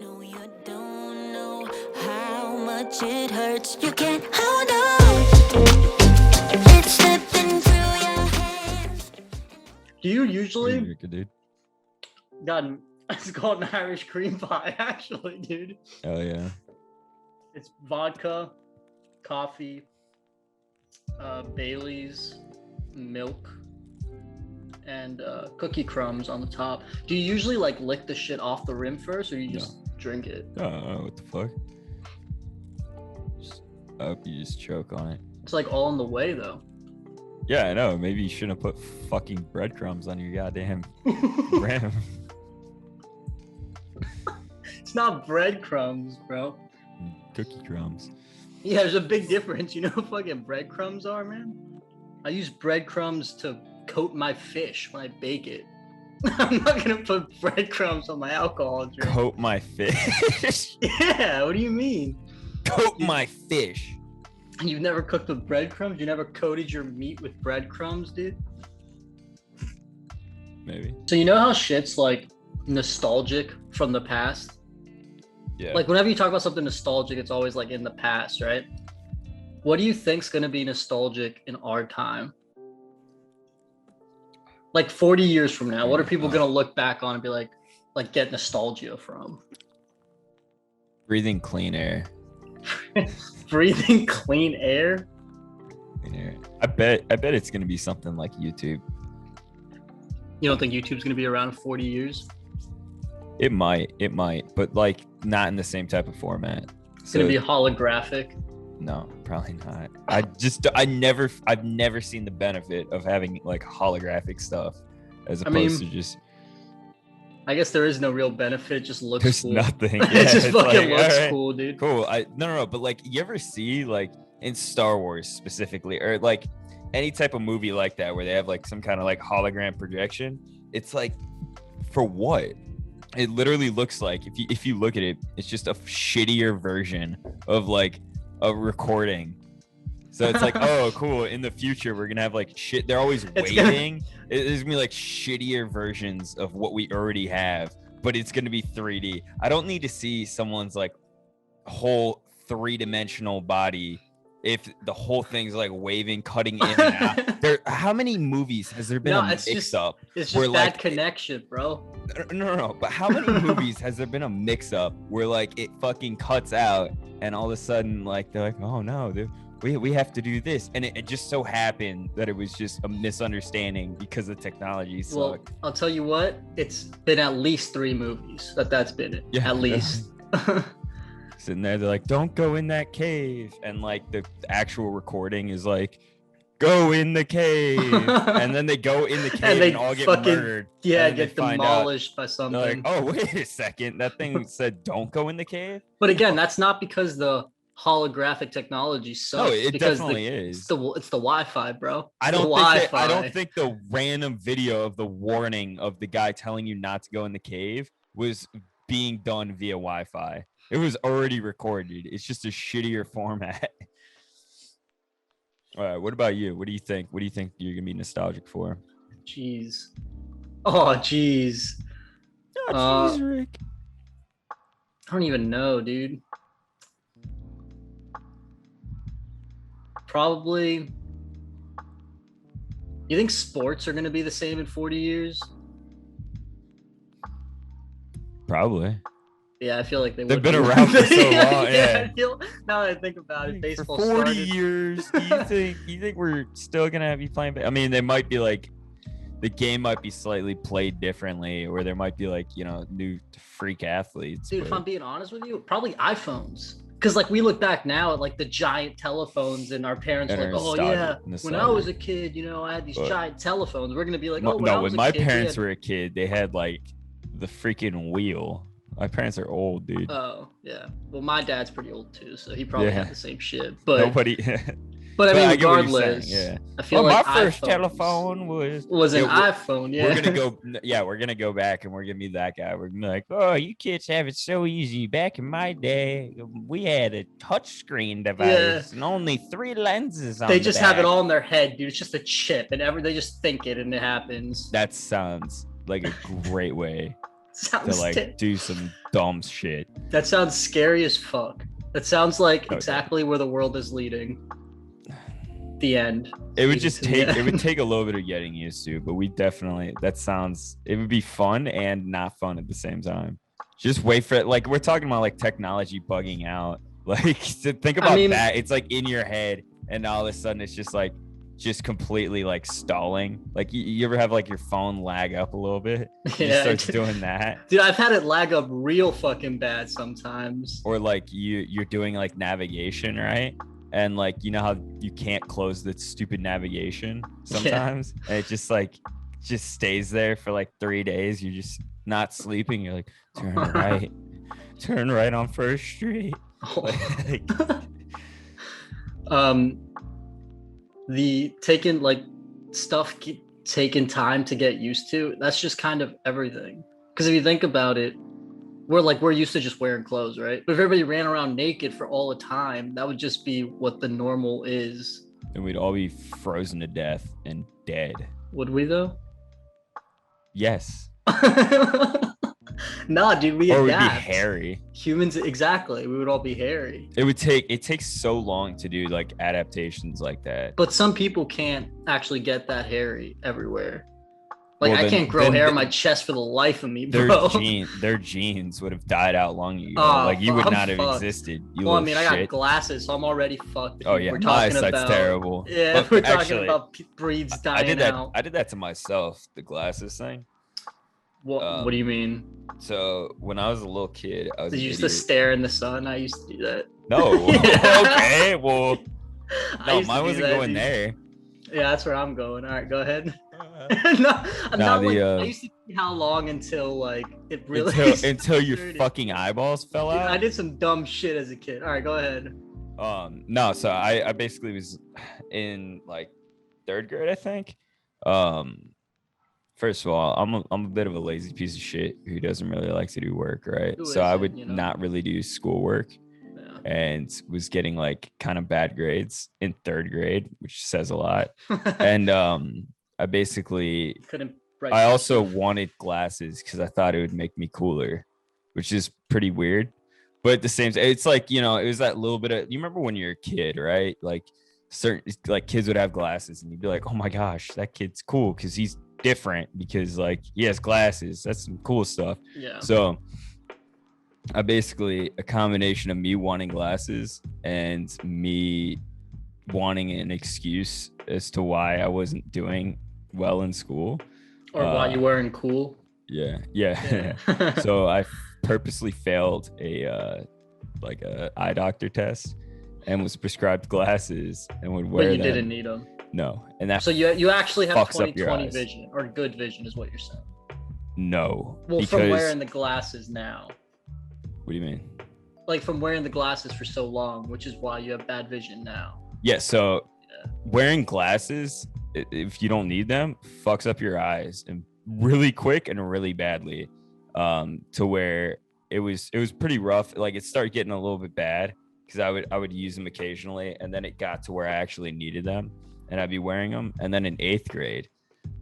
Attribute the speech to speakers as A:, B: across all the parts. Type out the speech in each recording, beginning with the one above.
A: No, you don't know how much it hurts. You can't hold on. It's slipping through your hands.
B: Do you usually
C: dude?
B: God, it's called an Irish cream pie, actually, dude.
C: Oh yeah.
B: It's vodka, coffee, Bailey's, milk, and cookie crumbs on the top. Do you usually like lick the shit off the rim first, or you just drink it?
C: What the fuck? I hope you just choke on it.
B: It's like all in the way, though.
C: Yeah, I know. Maybe you shouldn't have put fucking breadcrumbs on your goddamn rim.
B: It's not breadcrumbs, bro.
C: Cookie crumbs.
B: Yeah, there's a big difference. You know what fucking breadcrumbs are, man? I use breadcrumbs to coat my fish when I bake it. I'm not gonna put breadcrumbs on my alcohol drink.
C: Coat my fish.
B: Yeah, what do you mean?
C: Coat my fish.
B: You've never cooked with breadcrumbs? You never coated your meat with breadcrumbs, dude?
C: Maybe.
B: So you know how shit's like nostalgic from the past?
C: Yeah.
B: Like whenever you talk about something nostalgic, it's always like in the past, right? What do you think's gonna be nostalgic in our time? Like 40 years from now, what are people gonna look back on and be like get nostalgia from?
C: Breathing clean air.
B: Breathing clean air?
C: Clean air. I bet it's gonna be something like YouTube.
B: You don't think YouTube's gonna be around in 40 years?
C: It might, but like not in the same type of format.
B: It's gonna be holographic.
C: No, probably not. I've never seen the benefit of having like holographic stuff as opposed to just.
B: I guess there is no real benefit. It just looks
C: There's
B: cool.
C: nothing.
B: It
C: Yeah,
B: just
C: it's
B: fucking
C: like,
B: looks
C: all right,
B: cool, dude.
C: Cool. No, but like, you ever see like in Star Wars specifically, or like any type of movie like that where they have like some kind of like hologram projection? It's like, for what? It literally looks like if you look at it, it's just a shittier version of like a recording. So it's like, oh, cool. In the future, we're gonna have like shit. They're always waiting. There's gonna be like shittier versions of what we already have, but it's gonna be 3D. I don't need to see someone's like whole 3-dimensional body if the whole thing's like waving, cutting in and out. How many movies has there been a mix-up?
B: It's just bad connection, bro.
C: No. But how many movies has there been a mix-up where like it fucking cuts out and all of a sudden like they're like, oh no, we have to do this, and it just so happened that it was just a misunderstanding because the technology sucked.
B: Well, I'll tell you what, it's been at least 3 movies that's been it. Yeah, at least.
C: Sitting there, they're like, don't go in that cave, and like the actual recording is like, go in the cave, and then they go in the cave and all get murdered.
B: Yeah, get demolished by something.
C: They're like, oh, wait a second, that thing said don't go in the cave.
B: But again, that's not because the holographic technology sucks.
C: No, it definitely is.
B: It's the Wi-Fi, bro.
C: I don't think the random video of the warning of the guy telling you not to go in the cave was being done via Wi-Fi. It was already recorded. It's just a shittier format. All right, what about you? What do you think? What do you think you're gonna be nostalgic for?
B: Jeez. Oh, jeez.
C: Oh, jeez, Rick.
B: I don't even know, dude. Probably. You think sports are gonna be the same in 40 years?
C: Probably.
B: Yeah, I feel like
C: they've been around for so long. Yeah.
B: I feel, now that I think about it, baseball
C: for 40
B: started.
C: years. Do you think we're still gonna be playing? I mean, they might be like, the game might be slightly played differently, or there might be like, new freak athletes.
B: Dude, if I'm being honest with you, probably iPhones. Because like we look back now at like the giant telephones, and our parents were like, oh yeah, when I was a kid, I had these giant telephones. We're gonna be like,
C: when my parents were a kid, they had like the freaking wheel. My parents are old, dude.
B: Oh, yeah. Well, my dad's pretty old too, so he probably had the same shit. But
C: nobody.
B: But I mean, regardless,
C: I
B: feel like
C: my first telephone was
B: an iPhone. Yeah,
C: we're gonna go back, and we're gonna be that guy. We're gonna be like, oh, you kids have it so easy. Back in my day, we had a touchscreen device and only 3 lenses on.
B: They just have it all in their head, dude. It's just a chip, and they just think it, and it happens.
C: That sounds like a great way
B: Sounds
C: do some dumb shit.
B: that sounds scary as fuck. That sounds like
C: Okay.
B: exactly where the world is leading. The end.
C: It would
B: Leading
C: just
B: to the
C: take it would
B: end.
C: take a little bit of getting used to, but we definitely it would be fun and not fun at the same time. Just wait for it. Like we're talking about like technology bugging out. Like to think about
B: mean-
C: that. It's like in your head, and all of a sudden it's just completely like stalling. Like you ever have like your phone lag up a little bit? It just
B: Yeah,
C: starts doing that.
B: dude, I've had it lag up real fucking bad sometimes.
C: Or like you're doing like navigation, right? And like you know how you can't close the stupid navigation sometimes, and it just stays there for like 3 days. You're just not sleeping. You're like, turn right on First Street. Like,
B: The taking like stuff taking time to get used to, that's just kind of everything. Because if you think about it, we're used to just wearing clothes, right? But if everybody ran around naked for all the time, that would just be what the normal is.
C: and we'd all be frozen to death and dead.
B: Would we though?
C: Yes.
B: Nah, dude, we
C: Or we'd be
B: adapt.
C: hairy.
B: Humans, exactly. We would all be hairy.
C: It takes so long to do like adaptations like that.
B: But some people can't actually get that hairy everywhere. Like
C: Well,
B: I
C: then-
B: can't grow
C: then
B: hair
C: the-
B: on my chest for the life of me,
C: Their
B: bro.
C: genes would have died out long ago.
B: Oh,
C: Like you would
B: I'm
C: not have
B: fucked.
C: existed. You
B: Well, I
C: little
B: mean, I got
C: shit.
B: glasses, so I'm already fucked.
C: Oh yeah,
B: We're
C: my
B: talking
C: eyesight's
B: about
C: terrible.
B: Yeah,
C: But
B: we're talking
C: actually,
B: about breeds
C: I
B: dying
C: did that.
B: out.
C: I did that to myself. The glasses thing.
B: What do you mean?
C: So when I was a little kid, I was.
B: Did
C: an
B: you used to
C: idiot.
B: stare in the sun? I used to do that.
C: No.
B: Yeah.
C: Okay. Well,
B: I
C: no,
B: used to
C: mine
B: do
C: wasn't
B: that,
C: going
B: dude.
C: there.
B: Yeah, that's where I'm going. All right, go ahead. No, I'm not like, I used to see how long until like it really
C: until your
B: started.
C: fucking eyeballs fell
B: Dude,
C: out.
B: I did some dumb shit as a kid. All right, go ahead.
C: No, so I basically was in like 3rd grade, I think. First of all, I'm a bit of a lazy piece of shit who doesn't really like to do work, right?
B: Who
C: So I
B: isn't,
C: would
B: you know?
C: not really do schoolwork,
B: Yeah.
C: and was getting like kind of bad grades in 3rd grade, which says a lot. And I basically
B: Couldn't. Write
C: I
B: shit.
C: also wanted glasses because I thought it would make me cooler, which is pretty weird. But at the same time, it's like, you know, it was that little bit of, you remember when you're a kid, right? Like certain like kids would have glasses and you'd be like, oh my gosh, that kid's cool because he's different because like he has glasses. That's some cool stuff.
B: Yeah.
C: So I basically a combination of me wanting glasses and me wanting an excuse as to why I wasn't doing well in school.
B: Or why you weren't cool.
C: Yeah.
B: Yeah.
C: So I purposely failed a eye doctor test and was prescribed glasses and would wear
B: But you
C: them.
B: didn't need them.
C: No, and that
B: So you actually have
C: fucks up your
B: 20/20
C: eyes.
B: vision or good vision is what you're saying.
C: no.
B: Well,
C: because,
B: from wearing the glasses now.
C: what do you mean?
B: Like from wearing the glasses for so long, which is why you have bad vision now.
C: Yeah. So
B: Yeah.
C: wearing glasses, if you don't need them, fucks up your eyes and really quick and really badly. To where it was pretty rough. Like it started getting a little bit bad because I would use them occasionally, and then it got to where I actually needed them, and I'd be wearing them. And then in 8th grade,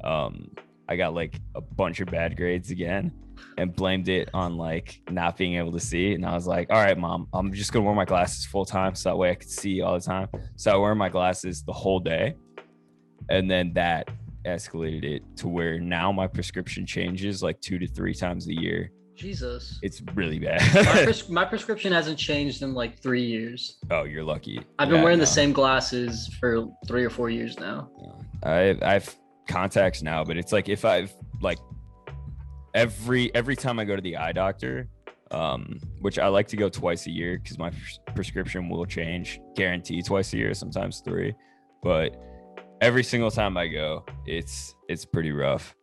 C: I got like a bunch of bad grades again, and blamed it on like not being able to see. And I was like, all right, mom, I'm just gonna wear my glasses full time so that way I could see all the time. So I wear my glasses the whole day, and then that escalated it to where now my prescription changes like 2 to 3 times a year.
B: Jesus.
C: It's really bad.
B: My prescription hasn't changed in like 3 years.
C: Oh, you're lucky.
B: I've been
C: Yeah,
B: wearing
C: no.
B: the same glasses for 3 or 4 years now.
C: I've contacts now, but it's like if I've like every time I go to the eye doctor, which I like to go twice a year because my prescription will change, guarantee twice a year, sometimes 3, but every single time I go, it's pretty rough.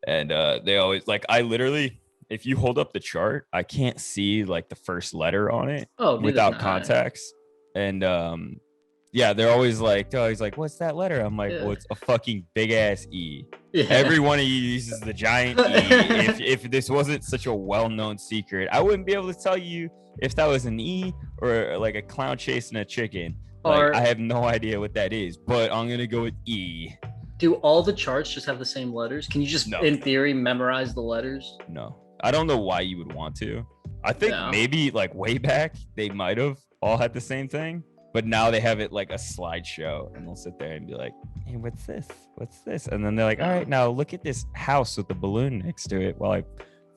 C: And they always like, I literally, if you hold up the chart, I can't see like the first letter on it
B: Oh, neither
C: without
B: can I.
C: contacts. And yeah, they're always like, what's that letter? I'm like,
B: Yeah.
C: well, it's a fucking big ass E.
B: Yeah.
C: Every one of you uses the giant E. If this wasn't such a well-known secret, I wouldn't be able to tell you if that was an E or like a clown chasing a chicken. Like,
B: Or-
C: I have no idea what that is, but I'm gonna go with E.
B: Do all the charts just have the same letters? Can you just,
C: No.
B: in theory, memorize the letters?
C: No, I don't know why you would want to. I think maybe like way back they might have all had the same thing, but now they have it like a slideshow, and they'll sit there and be like, "Hey, what's this? What's this?" And then they're like, "All right, now look at this house with the balloon next to it," while I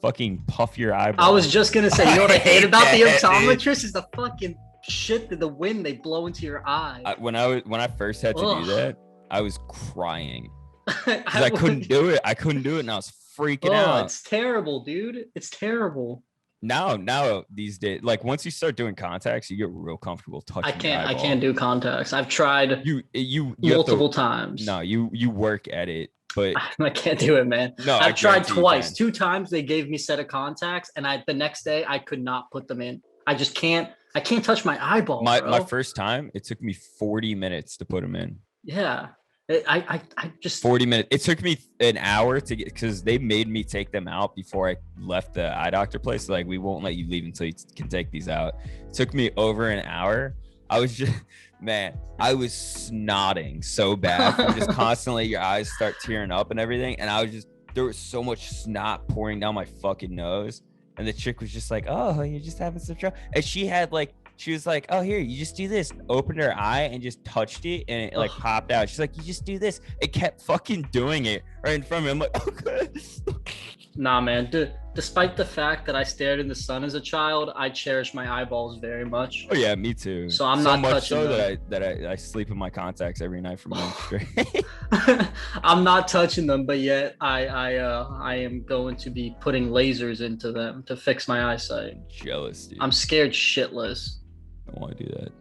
C: fucking puff your eyeball.
B: I was just gonna say, you know what I hate about the
C: that,
B: optometrist is the fucking shit that the wind they blow into your eye.
C: When I first had to do
B: Ugh.
C: that, I was crying because I couldn't do it. I couldn't do it, and I was freaking
B: Oh,
C: out.
B: it's terrible, dude. It's terrible.
C: Now these days, like once you start doing contacts, you get real comfortable touching.
B: I can't do contacts. I've tried
C: you
B: multiple times.
C: No, you work at it, but
B: I can't do it, man.
C: No,
B: I've tried
C: guarantee you
B: twice.
C: can.
B: 2 times they gave me a set of contacts, and the next day I could not put them in. I just can't. I can't touch my eyeball.
C: My first time, it took me 40 minutes to put them in.
B: Yeah. I just
C: 40 minutes. It took me an hour to get, because they made me take them out before I left the eye doctor place. Like, we won't let you leave until you can take these out. It took me over an hour. I was just, man, I was snotting so bad from just constantly your eyes start tearing up and everything. And I was just, there was so much snot pouring down my fucking nose. And the chick was just like, "Oh, you're just having some trouble." And she was like, "Oh, here, you just do this." Opened her eye and just touched it, and it like popped out. She's like, "You just do this." It kept fucking doing it right in front of me. I'm like, "Okay."
B: Nah, man. Despite the fact that I stared in the sun as a child, I cherish my eyeballs very much.
C: Oh yeah, me too.
B: So I'm not
C: much
B: touching
C: so
B: them.
C: that I sleep in my contacts every night for months straight.
B: I'm not touching them, but yet I am going to be putting lasers into them to fix my eyesight.
C: Jealous, dude.
B: I'm scared shitless.
C: I don't want to do that.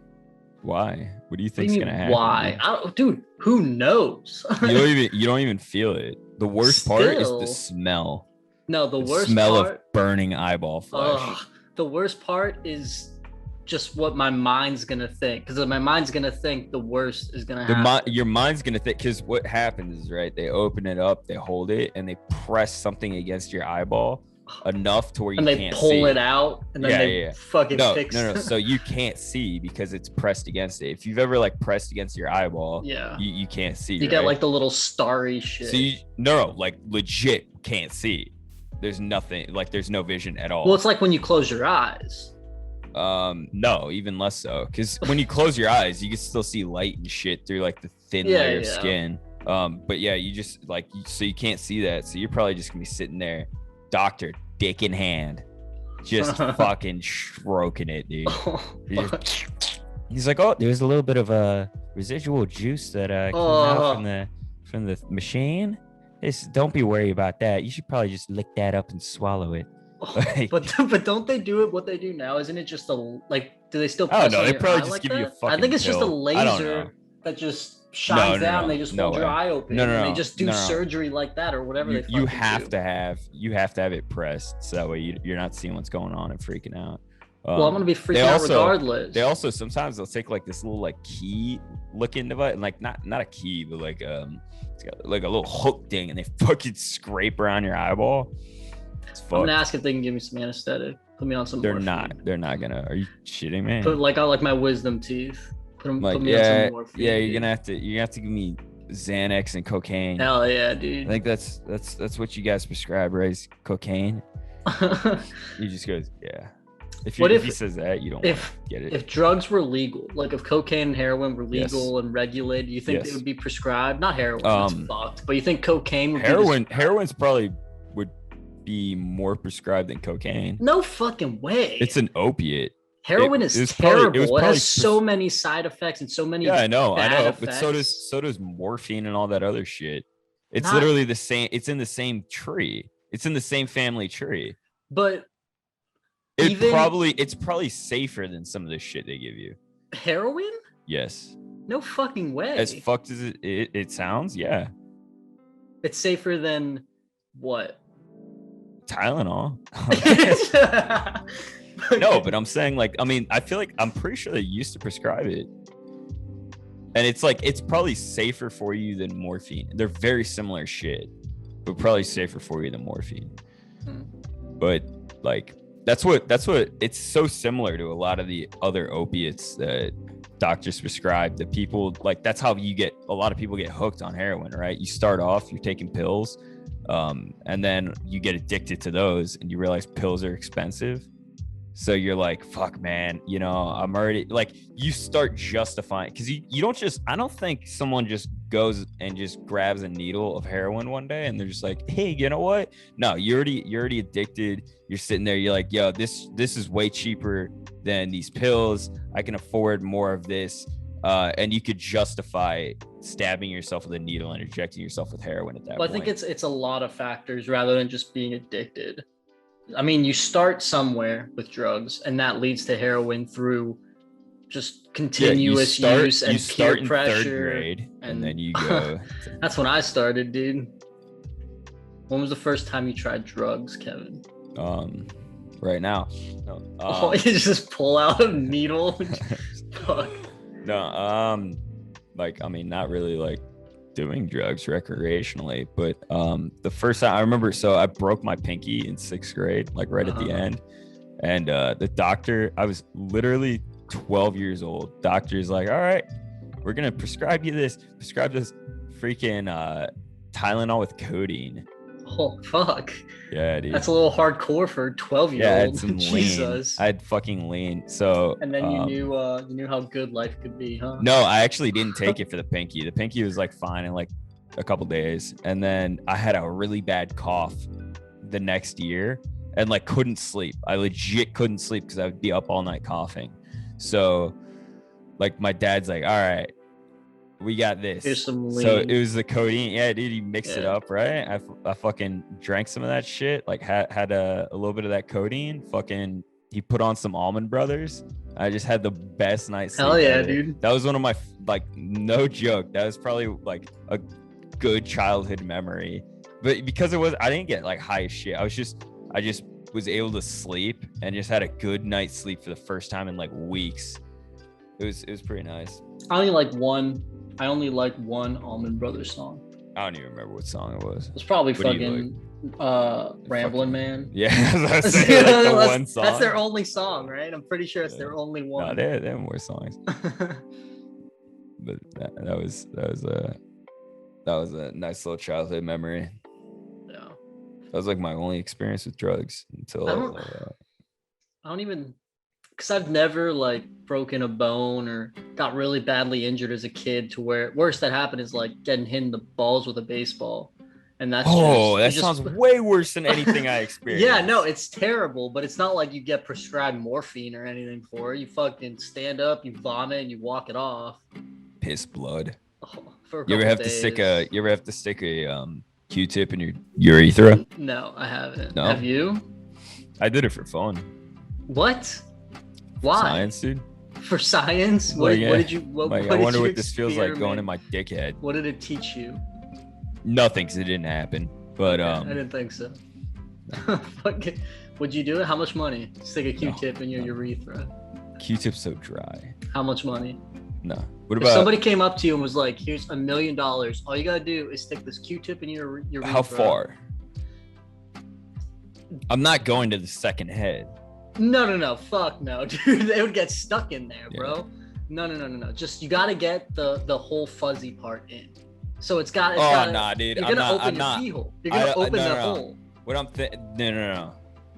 C: Why? What do you
B: What do
C: think's
B: you
C: gonna
B: mean,
C: happen?
B: why? Dude, who knows?
C: You don't even feel it. The worst part is the
B: Still.
C: smell.
B: No, the worst
C: smell
B: part.
C: of burning eyeball flesh.
B: The worst part is just what my mind's gonna think, because my mind's gonna think the worst is gonna happen.
C: Your mind's gonna think, because what happens is, right, they open it up, they hold it, and they press something against your eyeball enough to where you
B: and they
C: can't
B: pull
C: see.
B: it out, and then they fucking fix
C: No. So you can't see because it's pressed against it. If you've ever like pressed against your eyeball,
B: yeah,
C: you can't see.
B: You get like the little starry shit.
C: So no, like legit can't see. There's nothing, like there's no vision at all.
B: Well, it's like when you close your eyes.
C: No, even less so, because when you close your eyes, you can still see light and shit through like the thin layer of skin. But yeah, you just like, so you can't see that. So you're probably just gonna be sitting there, doctor, dick in hand, just fucking stroking it, dude. He's like, "Oh, there's a little bit of a residual juice that came out from the machine. Don't be worried about that. You should probably just lick that up and swallow it."
B: But don't they do it? What they do now, isn't it just do they still?
C: I don't know.
B: on
C: They
B: your
C: probably
B: eye
C: just
B: like
C: give
B: that?
C: you a fucking
B: I think it's just a
C: pill. I don't know.
B: laser that just shines down. And they just hold your eye open.
C: No.
B: They just do surgery like that or whatever.
C: You have to have it pressed, so that way you're not seeing what's going on and freaking out.
B: Well, I'm gonna be freaking out regardless.
C: They also sometimes they'll take like this little like key looking device, and like not a key, but like it's got like a little hook thing, and they fucking scrape around your eyeball. It's fucked.
B: I'm gonna ask if they can give me some anesthetic. Put me on some.
C: They're
B: morphine.
C: not gonna. Are you shitting me?
B: Put like I like my wisdom teeth. Put me on some morphine.
C: Yeah, you're gonna have to give me Xanax and cocaine.
B: Hell yeah, dude.
C: I think that's what you guys prescribe, right? Is cocaine. He just goes, yeah. If he says that, you don't want to get it.
B: If drugs were legal, like if cocaine and heroin were legal and regulated, you think they would be prescribed? Not heroin, that's fucked. But you think cocaine would
C: heroin's probably would be more prescribed than cocaine.
B: No fucking way.
C: It's an opiate.
B: Heroin is terrible. It has so many side effects and so many
C: I know.
B: effects.
C: But so does morphine and all that other shit. It's literally the same. It's in the same tree. It's in the same family tree.
B: But
C: it's probably safer than some of the shit they give you.
B: Heroin?
C: Yes.
B: No fucking way.
C: As fucked as it sounds, yeah.
B: It's safer than what?
C: Tylenol. No, but I'm saying I feel like I'm pretty sure they used to prescribe it. And it's like, it's probably safer for you than morphine. They're very similar shit, but probably safer for you than morphine. But like, that's what it's so similar to a lot of the other opiates that doctors prescribe, the people like that's how a lot of people get hooked on heroin, right? You start off, you're taking pills, and then you get addicted to those, and you realize pills are expensive. So you're like, fuck, man, I'm already like, you start justifying, because you don't just, I don't think someone just goes and just grabs a needle of heroin one day and they're just like, hey, you know what? No, you're already addicted. You're sitting there, you're like, yo, this is way cheaper than these pills. I can afford more of this. And you could justify stabbing yourself with a needle and injecting yourself with heroin at that point.
B: I think it's a lot of factors rather than just being addicted. I mean, you start somewhere with drugs, and that leads to heroin through just continuous use and peer pressure.
C: Third grade, and then you go.
B: That's when I started, dude. When was the first time you tried drugs, Kevin?
C: Right now. No,
B: you just pull out a needle. Fuck.
C: No, not really like doing drugs recreationally, but the first time I remember, so I broke my pinky in 6th grade, like right at the end, and the doctor, I was literally 12 years old. Doctor's like, all right, we're gonna prescribe this freaking Tylenol with codeine.
B: Oh fuck.
C: Yeah, dude.
B: That's a little hardcore for a 12-year-old.
C: Yeah, I had some
B: Jesus.
C: lean. I had fucking lean. So
B: and then you knew how good life could be, huh?
C: No, I actually didn't take it for the pinky. The pinky was like fine in like a couple days, and then I had a really bad cough the next year and like couldn't sleep. I legit couldn't sleep because I would be up all night coughing. So like my dad's like, all right, we got this.
B: Here's some lean.
C: So it was the codeine. Yeah, dude, he mixed it up, right? I fucking drank some of that shit. Like had a little bit of that codeine. Fucking, he put on some Almond Brothers. I just had the best night's sleep.
B: Hell yeah,
C: ever.
B: dude.
C: That was one of my, like, no joke, that was probably like a good childhood memory. But because I didn't get like high as shit. I just was able to sleep and just had a good night's sleep for the first time in like weeks. It was pretty nice.
B: I only like one Almond Brothers song.
C: I don't even remember what song it was.
B: It's probably
C: What
B: fucking Ramblin' Man.
C: Yeah, I was saying, like, the one song.
B: That's their only song, right? I'm pretty sure it's their only one.
C: No, they have more songs. But that was a nice little childhood memory.
B: Yeah.
C: That was like my only experience with drugs until
B: I don't even, because I've never like broken a bone or got really badly injured as a kid to where worst that happened is like getting hit in the balls with a baseball. And that's
C: that sounds way worse than anything I experienced.
B: Yeah, no, it's terrible, but it's not like you get prescribed morphine or anything for it. You fucking stand up, you vomit, and you walk it off.
C: Piss blood.
B: For
C: You ever have to stick a Q-tip in your urethra?
B: No, I haven't.
C: No?
B: Have you?
C: I did it for fun.
B: What? Why?
C: Science, dude.
B: For science? What did you?
C: I wonder what this feels like going in my dickhead.
B: What did it teach you?
C: Nothing, because it didn't happen. But
B: I didn't think so. Would you do it? How much money? Stick a Q-tip in your urethra.
C: Q-tip's so dry.
B: How much money?
C: No. What
B: If
C: about
B: somebody came up to you and was like, "Here's $1 million. All you gotta do is stick this Q-tip in your urethra."
C: how far? I'm not going to the second head.
B: No. Fuck no, dude. They would get stuck in there, bro. No. Just you gotta get the whole fuzzy part in. So it's got.
C: Nah, dude.
B: You're gonna open your pee hole. You're gonna open the hole.
C: What I'm no.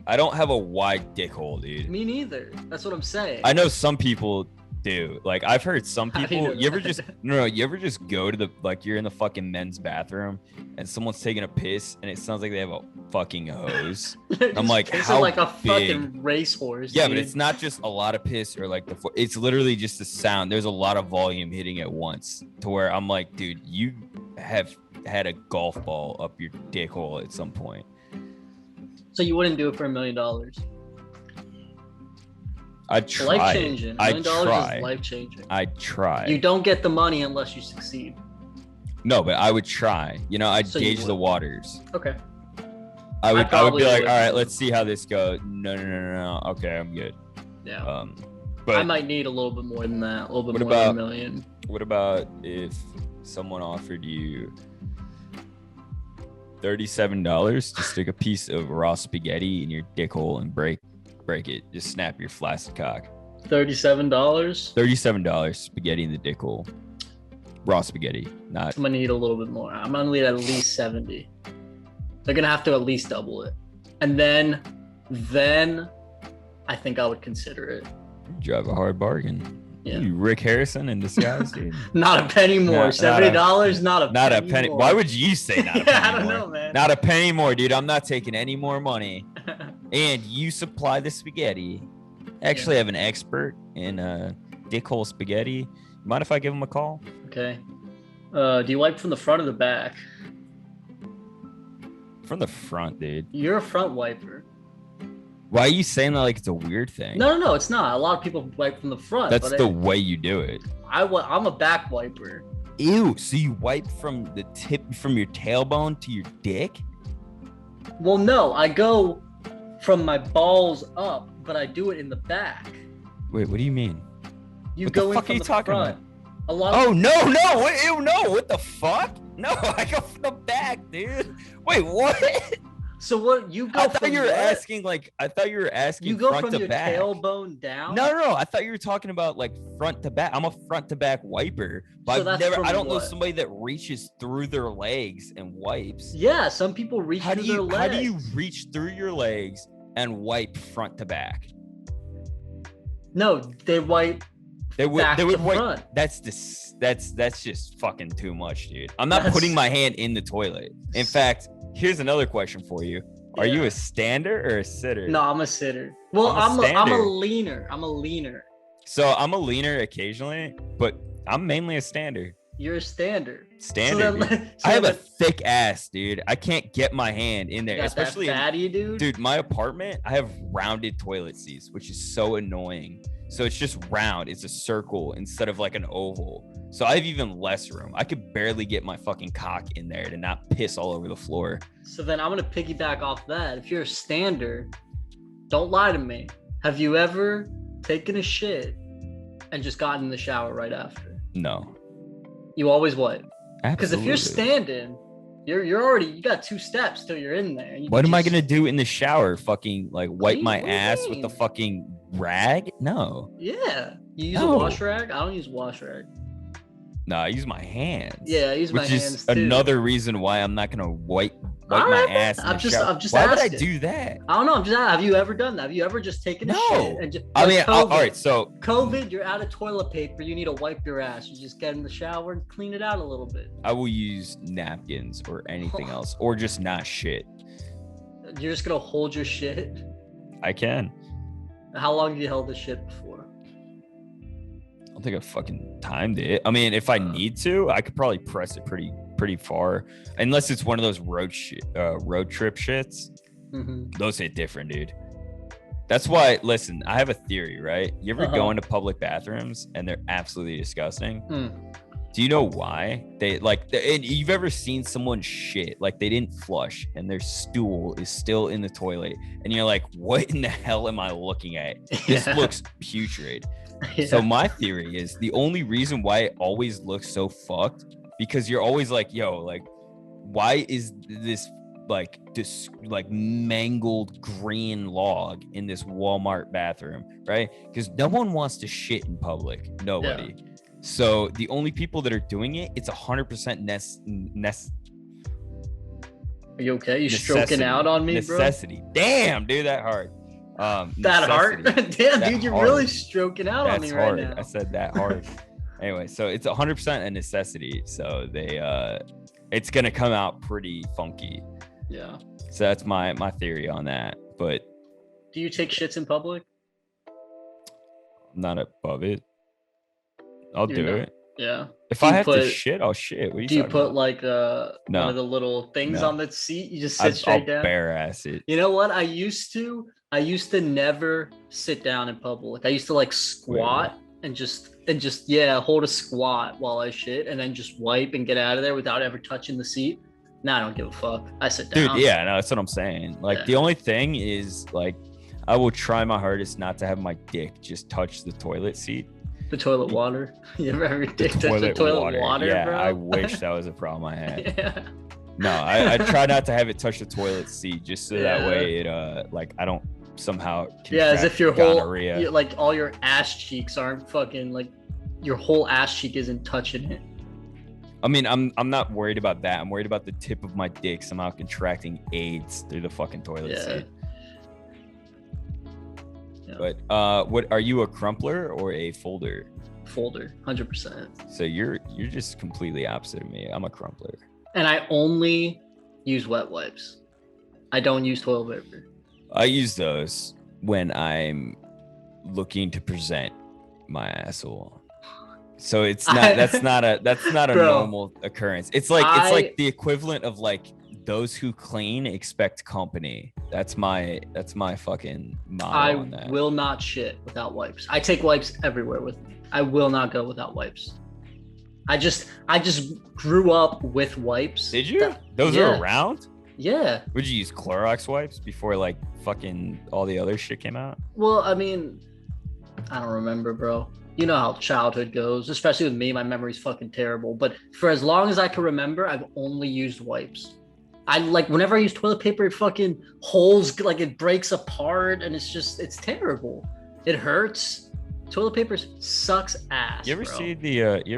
C: I don't have a wide dick hole, dude.
B: Me neither. That's what I'm saying.
C: I know some people do. Like I've heard some
B: How do you
C: people.
B: know
C: You ever
B: that?
C: just you ever just go to the you're in the fucking men's bathroom and someone's taking a piss and it sounds like they have a fucking hose. I'm like, how
B: like a
C: big?
B: fucking racehorse.
C: Yeah,
B: dude.
C: but it's not just a lot of piss or like it's literally just the sound. There's a lot of volume hitting at once to where I'm like, dude, you have had a golf ball up your dick hole at some point.
B: So you wouldn't do it for $1 million?
C: I'd try.
B: Life changing. $1 million is life changing.
C: I'd try.
B: You don't get the money unless you succeed.
C: No, but I would try. I'd
B: So you
C: gauge the
B: would.
C: waters.
B: Okay.
C: I would
B: probably
C: be like,
B: would.
C: all right, let's see how this goes. No. Okay, I'm good.
B: Yeah.
C: But
B: I might need a little bit more than that. A little bit
C: What
B: more
C: about-
B: than $1 million.
C: what about if someone offered you $37 to stick a piece of raw spaghetti in your dick hole and break it? Just snap your flaccid cock.
B: $37.
C: $37 spaghetti in the dick hole. Raw spaghetti, not.
B: I'm gonna need a little bit more. I'm gonna need at least 70. They're gonna have to at least double it, and then I think I would consider it.
C: Drive a hard bargain.
B: Yeah.
C: You Rick Harrison in disguise, dude.
B: Not a penny more. $70.
C: Not a penny.
B: More.
C: Why would you say not a penny
B: I don't
C: more?
B: know, man.
C: Not a penny more, dude. I'm not taking any more money. And you supply the spaghetti. Actually, I have an expert in dickhole spaghetti. Mind if I give him a call?
B: Okay. Do you wipe from the front or the back?
C: From the front, dude.
B: You're a front wiper.
C: Why are you saying that like it's a weird thing?
B: No, it's not. A lot of people wipe from the front.
C: That's the way you do it.
B: I'm a back wiper.
C: Ew. So you wipe from the tip, from your tailbone to your dick?
B: Well, no, I go from my balls up, but I do it in the back.
C: Wait, what do you mean?
B: You
C: What
B: go
C: the
B: in
C: fuck
B: from
C: are you
B: the
C: talking
B: front.
C: about?
B: A lot.
C: Oh, no. What, ew, no. What the fuck? No, I go from the back, dude. Wait, what?
B: So what you go?
C: I thought
B: from
C: you were
B: what?
C: asking
B: You go
C: front
B: from
C: to
B: your
C: back.
B: tailbone down.
C: No. I thought you were talking about like front to back. I'm a front to back wiper, but
B: So that's from
C: I don't know
B: what?
C: somebody that reaches through their legs and wipes.
B: Yeah, some people reach
C: How
B: through
C: do you
B: their
C: how
B: legs.
C: do you reach through your legs and wipe front to back?
B: No, they wipe back
C: They
B: to
C: would wipe.
B: front.
C: That's just fucking too much, dude. I'm not
B: That's-
C: putting my hand in the toilet. In fact, here's another question for you. Are you
B: Yeah.
C: a stander or a sitter?
B: No, I'm a sitter. Well,
C: I'm a
B: I'm a
C: stander.
B: leaner. I'm a leaner.
C: So I'm a leaner occasionally, but I'm mainly a stander.
B: You're a stander.
C: Standard.
B: So then,
C: dude. I have a thick ass, dude. I can't get my hand in there,
B: got
C: especially
B: that fatty, dude.
C: dude. My apartment, I have rounded toilet seats, which is so annoying. So it's just round. It's a circle instead of like an oval. So I have even less room. I could barely get my fucking cock in there to not piss all over the floor.
B: So then I'm gonna piggyback off that. If you're a stander, don't lie to me. Have you ever taken a shit and just gotten in the shower right after?
C: No.
B: You always what? Because if you're
C: Absolutely.
B: standing, you got 2 steps till you're in there. You
C: What
B: can
C: am I
B: just-
C: gonna do in the shower? Fucking like wipe my
B: what do you
C: ass with the
B: mean?
C: fucking rag? No.
B: Yeah. You use
C: No.
B: a wash rag? I don't use wash rag.
C: No, I use my hands.
B: Yeah, I use my
C: which
B: hands
C: is
B: too.
C: another reason why I'm not gonna wipe my
B: Alright,
C: ass. in
B: I'm
C: the
B: just-
C: shower.
B: I'm just
C: Why would I
B: asking.
C: do that?
B: I don't know. I'm just have you ever done that? Have you ever just taken a
C: No.
B: shit and just
C: I mean,
B: like
C: all
B: COVID.
C: right. So
B: COVID, you're out of toilet paper. You need to wipe your ass. You just get in the shower and clean it out a little bit.
C: I will use napkins or anything else, or just not shit.
B: You're just gonna hold your shit.
C: I can.
B: How long have you held the shit before?
C: I don't think I fucking timed it. I mean, if I need to, I could probably press it pretty far, unless it's one of those road trip shits.
B: Mm-hmm.
C: Those hit different, dude. That's why. Listen, I have a theory, right? You ever go into public bathrooms and they're absolutely disgusting? Do you know why they and you've ever seen someone shit like they didn't flush and their stool is still in the toilet and you're like, what in the hell am I looking at? This looks putrid.
B: Yeah.
C: So my theory is the only reason why it always looks so fucked because you're always like, yo, like, why is this mangled green log in this Walmart bathroom, right? Because no one wants to shit in public. Nobody. Yeah. So the only people that are doing it, it's 100%
B: Are you okay? You stroking out on me,
C: necessity.
B: bro?
C: Damn, dude, that hard.
B: That hard? Damn,
C: that
B: dude, you're
C: hard.
B: really stroking out on me right
C: hard.
B: now.
C: I said that hard. Anyway, so it's 100% a necessity. So it's gonna come out pretty funky.
B: Yeah.
C: So that's my theory on that. But
B: do you take shits in public?
C: I'm not above it. I'll do it.
B: Yeah.
C: If I have to shit, I'll shit. What are you
B: do you put
C: about?
B: like one of the little things on the seat? You just sit straight down?
C: I'll bare ass it.
B: You know what? I used to never sit down in public. I used to like squat and just hold a squat while I shit and then just wipe and get out of there without ever touching the seat. Now I don't give a fuck. I sit down.
C: Dude, yeah, no, that's what I'm saying. Like the only thing is like I will try my hardest not to have my dick just touch the toilet seat.
B: The toilet water. You ever have your dick touch the toilet water,
C: yeah,
B: bro?
C: I wish that was a problem I had.
B: Yeah.
C: No, I try not to have it touch the toilet seat just so that way it I don't somehow
B: Yeah, as if
C: contract
B: your whole,
C: gonorrhea.
B: like all your ass cheeks aren't fucking like, your whole ass cheek isn't touching it.
C: I mean, I'm not worried about that. I'm worried about the tip of my dick somehow contracting AIDS through the fucking toilet
B: Yeah.
C: seat.
B: Yeah.
C: But what are you, a crumpler or a folder?
B: Folder, 100%.
C: So you're just completely opposite of me. I'm a crumpler.
B: And I only use wet wipes. I don't use toilet paper.
C: I use those when I'm looking to present my asshole. So it's not that's not a
B: Bro,
C: normal occurrence. It's like the equivalent of like those who clean expect company. That's my fucking motto on that.
B: I will not shit without wipes. I take wipes everywhere with me. I will not go without wipes. I just grew up with wipes.
C: Did you? Those are around?
B: Yeah.
C: Would you use Clorox wipes before like fucking all the other shit came out?
B: Well, I mean, I don't remember, bro. You know how childhood goes, especially with me. My memory's fucking terrible. But for as long as I can remember, I've only used wipes. I like whenever I use toilet paper, it fucking holes, like it breaks apart, and it's terrible. It hurts. Toilet paper sucks ass.
C: You ever
B: bro.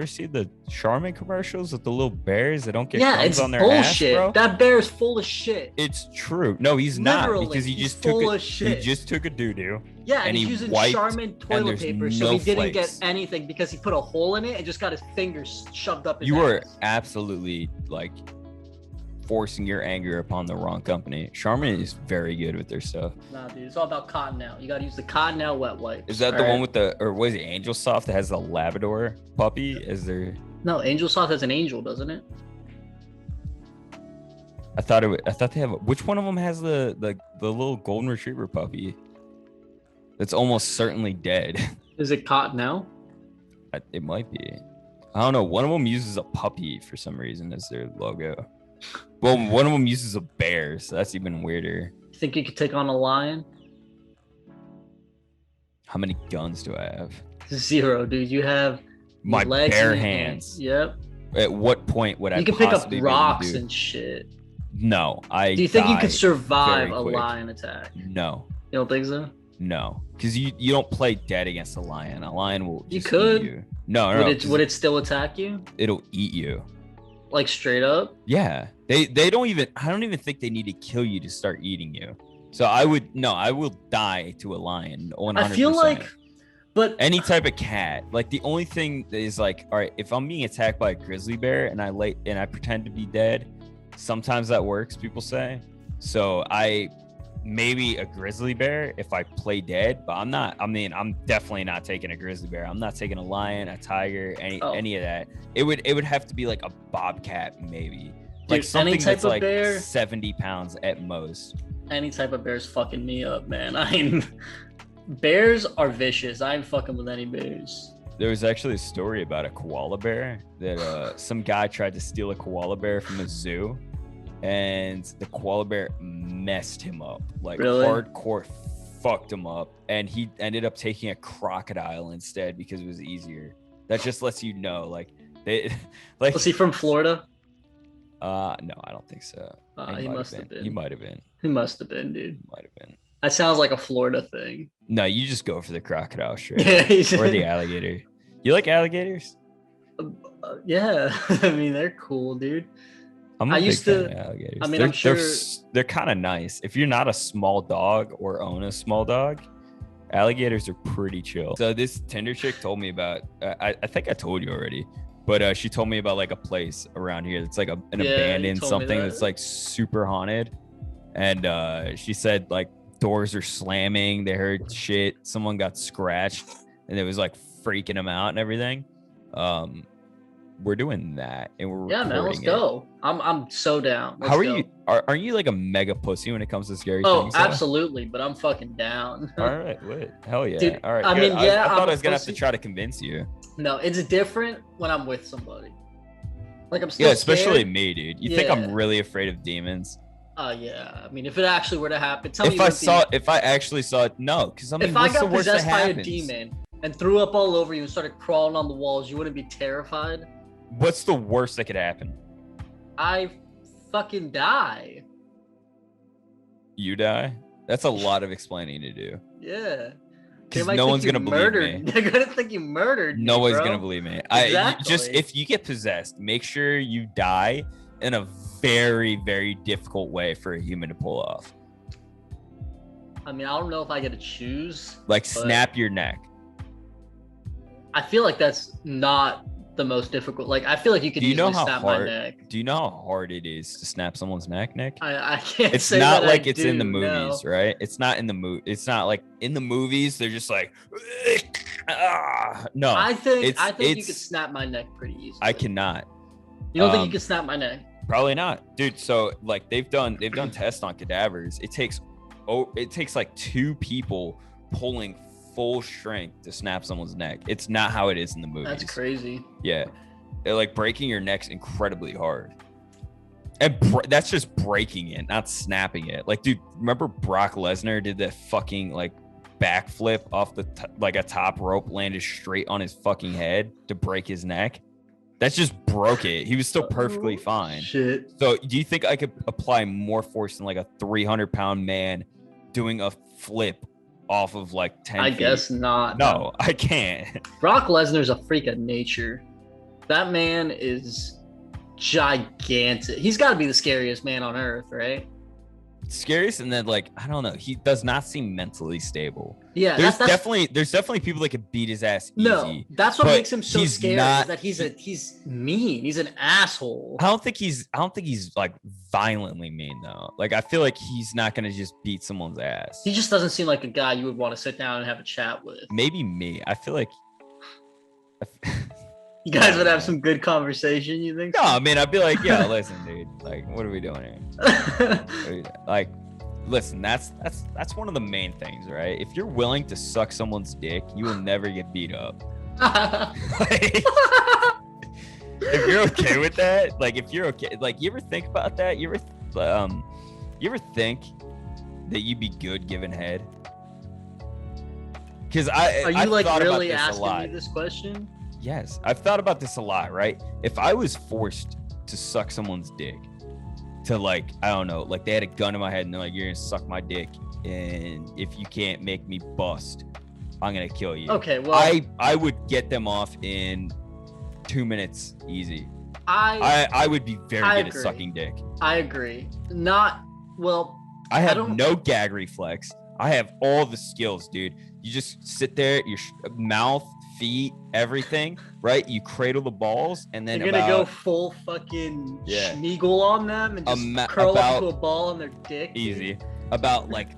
C: see the Charmin commercials with the little bears that don't get
B: Yeah,
C: crumbs
B: it's
C: on their
B: bullshit.
C: ass, bro?
B: That bear is full of shit.
C: It's true. No, he's
B: Literally,
C: not, because he
B: he's
C: just
B: full of shit.
C: he just took a doo-doo.
B: Yeah,
C: and
B: he's
C: he
B: using
C: wiped,
B: Charmin
C: and
B: toilet
C: there's
B: paper, so
C: no
B: he didn't
C: flakes.
B: get anything because he put a hole in it and just got his fingers shoved up his
C: You are
B: ass.
C: absolutely like forcing your anger upon the wrong company. Charmin is very good with their stuff.
B: Nah, dude, it's all about Cottonelle. You gotta use the Cottonelle wet wipes.
C: Is that the
B: alright?
C: one with or was it Angel Soft that has the Labrador puppy as their?
B: No, Angel Soft has an angel, doesn't it?
C: I thought they have. Which one of them has the little golden retriever puppy? That's almost certainly dead.
B: Is it Cottonelle?
C: It might be. I don't know. One of them uses a puppy for some reason as their logo. Well, one of them uses a bear, so that's even weirder.
B: You think you could take on a lion?
C: How many guns do I have?
B: 0, dude. You have
C: My
B: legs
C: bare
B: and your
C: hands.
B: Yep.
C: At what point would I
B: You can pick up
C: possibly be able to
B: rocks
C: do-
B: and shit.
C: No, I.
B: Do you think you
C: die
B: could survive
C: very
B: a
C: quick.
B: lion attack?
C: No,
B: You don't think so?
C: no, because you don't play dead against a lion. A lion will.
B: You
C: Just
B: could.
C: Eat you. No, no,
B: Would
C: no,
B: it
C: 'cause
B: would it still attack you?
C: It'll eat you.
B: Like straight up?
C: Yeah, they don't even. I don't even think they need to kill you to start eating you. So I will die to a lion. 100%.
B: I feel like, but
C: any type of cat. Like the only thing that is like, all right, if I'm being attacked by a grizzly bear and I pretend to be dead, sometimes that works. People say. So maybe a grizzly bear if I play dead, but I'm not. I mean, I'm definitely not taking a grizzly bear. I'm not taking a lion, a tiger, any of that. It would have to be like a bobcat, maybe. Like something
B: any type
C: that's
B: of
C: like
B: bear,
C: 70 pounds at most.
B: any type of bear's fucking me up, man. Bears are vicious. I ain't fucking with any bears.
C: There was actually a story about a koala bear that some guy tried to steal a koala bear from a zoo, and the koala bear messed him up, like
B: Really?
C: hardcore fucked him up, and he ended up taking a crocodile instead because it was easier. That just lets you know, like they like.
B: Was he from Florida?
C: No, I don't think so.
B: He must have been.
C: He might have been.
B: He must have been, dude.
C: Might have been.
B: That sounds like a Florida thing.
C: No, you just go for the crocodile straight.
B: Yeah,
C: Or the alligator. You like alligators?
B: Yeah. I mean, they're cool, dude.
C: I'm a
B: I
C: big
B: used
C: fan
B: to-
C: of alligators.
B: I mean,
C: they're,
B: I'm sure-
C: they're kind of nice. If you're not a small dog or own a small dog, alligators are pretty chill. So this Tinder chick told me about. I think I told you already, but she told me about like a place around here that's like an
B: Yeah, you
C: abandoned
B: told me
C: something
B: that.
C: that's like super haunted, and she said like doors are slamming. They heard shit. Someone got scratched, and it was like freaking them out and everything. We're doing that, and we're
B: Yeah, man, let's
C: recording it.
B: go. I'm so down. Let's
C: How are
B: go.
C: you? Aren't you like a mega pussy when it comes to scary
B: Oh,
C: things? though?
B: absolutely, but I'm fucking down.
C: All right, lit. Hell yeah.
B: Dude,
C: All right.
B: I
C: good.
B: mean, yeah,
C: I thought
B: I'm
C: I was gonna have to
B: pussy.
C: try to convince you.
B: No, it's different when I'm with somebody. Like I'm still
C: Yeah, especially
B: scared.
C: me, dude. You think I'm
B: Yeah.
C: really afraid of demons?
B: Yeah. I mean, if it actually were to happen, tell me.
C: If
B: you
C: I
B: wouldn't
C: if I actually saw it, no. Because I
B: be,
C: mean,
B: if I
C: what's the
B: got
C: worst that
B: possessed by a
C: happens?
B: demon and threw up all over you and started crawling on the walls, you wouldn't be terrified?
C: What's the worst that could happen?
B: I fucking die.
C: You die? That's a lot of explaining to do.
B: Yeah.
C: Because
B: They might
C: no
B: think
C: one's
B: you
C: gonna believe me.
B: They're gonna think you murdered.
C: No
B: me,
C: one's
B: bro.
C: gonna believe me. Just
B: Exactly.
C: if you get possessed, make sure you die in a very, very difficult way for a human to pull off.
B: I mean, I don't know if I get to choose.
C: Like
B: but
C: snap your neck.
B: I feel like that's not the most difficult. Like, I feel like you could
C: Do you know
B: easily
C: how
B: snap
C: hard?
B: my neck.
C: Do you know how hard it is to snap someone's neck, Nick?
B: I can't
C: It's
B: say
C: not
B: that
C: like
B: I
C: it's in the
B: do,
C: movies,
B: no.
C: right? It's not in the movie. It's not like in the movies. They're just like, no.
B: I think you could
C: it's
B: snap my neck pretty easily.
C: I cannot.
B: You don't think you could snap my neck?
C: Probably not, dude. So like they've done tests on cadavers. It takes like 2 people pulling full strength to snap someone's neck. It's not how it is in the movies.
B: That's crazy.
C: Yeah, they're like breaking your neck's incredibly hard, and that's just breaking it, not snapping it. Like, dude, remember Brock Lesnar did that fucking like backflip off the like a top rope, landed straight on his fucking head to break his neck? That just broke it. He was still perfectly fine.
B: Shit.
C: So do you think I could apply more force than like a 300-pound man doing a flip off of like 10
B: I
C: feet?
B: guess not.
C: No, I can't.
B: Brock Lesnar's a freak of nature. That man is gigantic. He's got to be the scariest man on earth, right?
C: Scariest, and then like I don't know, he does not seem mentally stable.
B: Yeah,
C: There's definitely people that could beat his ass easy.
B: No, that's what
C: but
B: makes him so
C: he's
B: scary.
C: not-
B: Is that he's mean. He's an asshole.
C: I don't think he's like violently mean though. Like I feel like he's not gonna just beat someone's ass.
B: He just doesn't seem like a guy you would want to sit down and have a chat with.
C: Maybe me. I feel like
B: You guys would have some good conversation, you think?
C: no, I mean I'd be like, yeah, listen, dude, like what are we doing here? Like, listen, that's one of the main things, right? If you're willing to suck someone's dick, you will never get beat up. Like, if you're okay with that, like if you're okay, like you ever think about that? You ever think that you'd be good giving head? Because
B: Are you
C: I've
B: like
C: thought
B: really
C: about this a
B: asking
C: lot.
B: me this question?
C: Yes, I've thought about this a lot, right? If I was forced to suck someone's dick, to like, I don't know, like they had a gun in my head and they're like, you're gonna suck my dick, and if you can't make me bust, I'm gonna kill you.
B: Okay, well,
C: I would get them off in 2 minutes easy.
B: I
C: would be very
B: I
C: good
B: agree.
C: at sucking dick.
B: agree. Not well.
C: I have
B: don't-
C: no gag reflex. I have all the skills, dude. You just sit there, your mouth, feet, everything, right? You cradle the balls, and then
B: You're gonna go full fucking
C: Yeah.
B: Schmeagle on them and just curl up into a ball on their dick.
C: easy. About like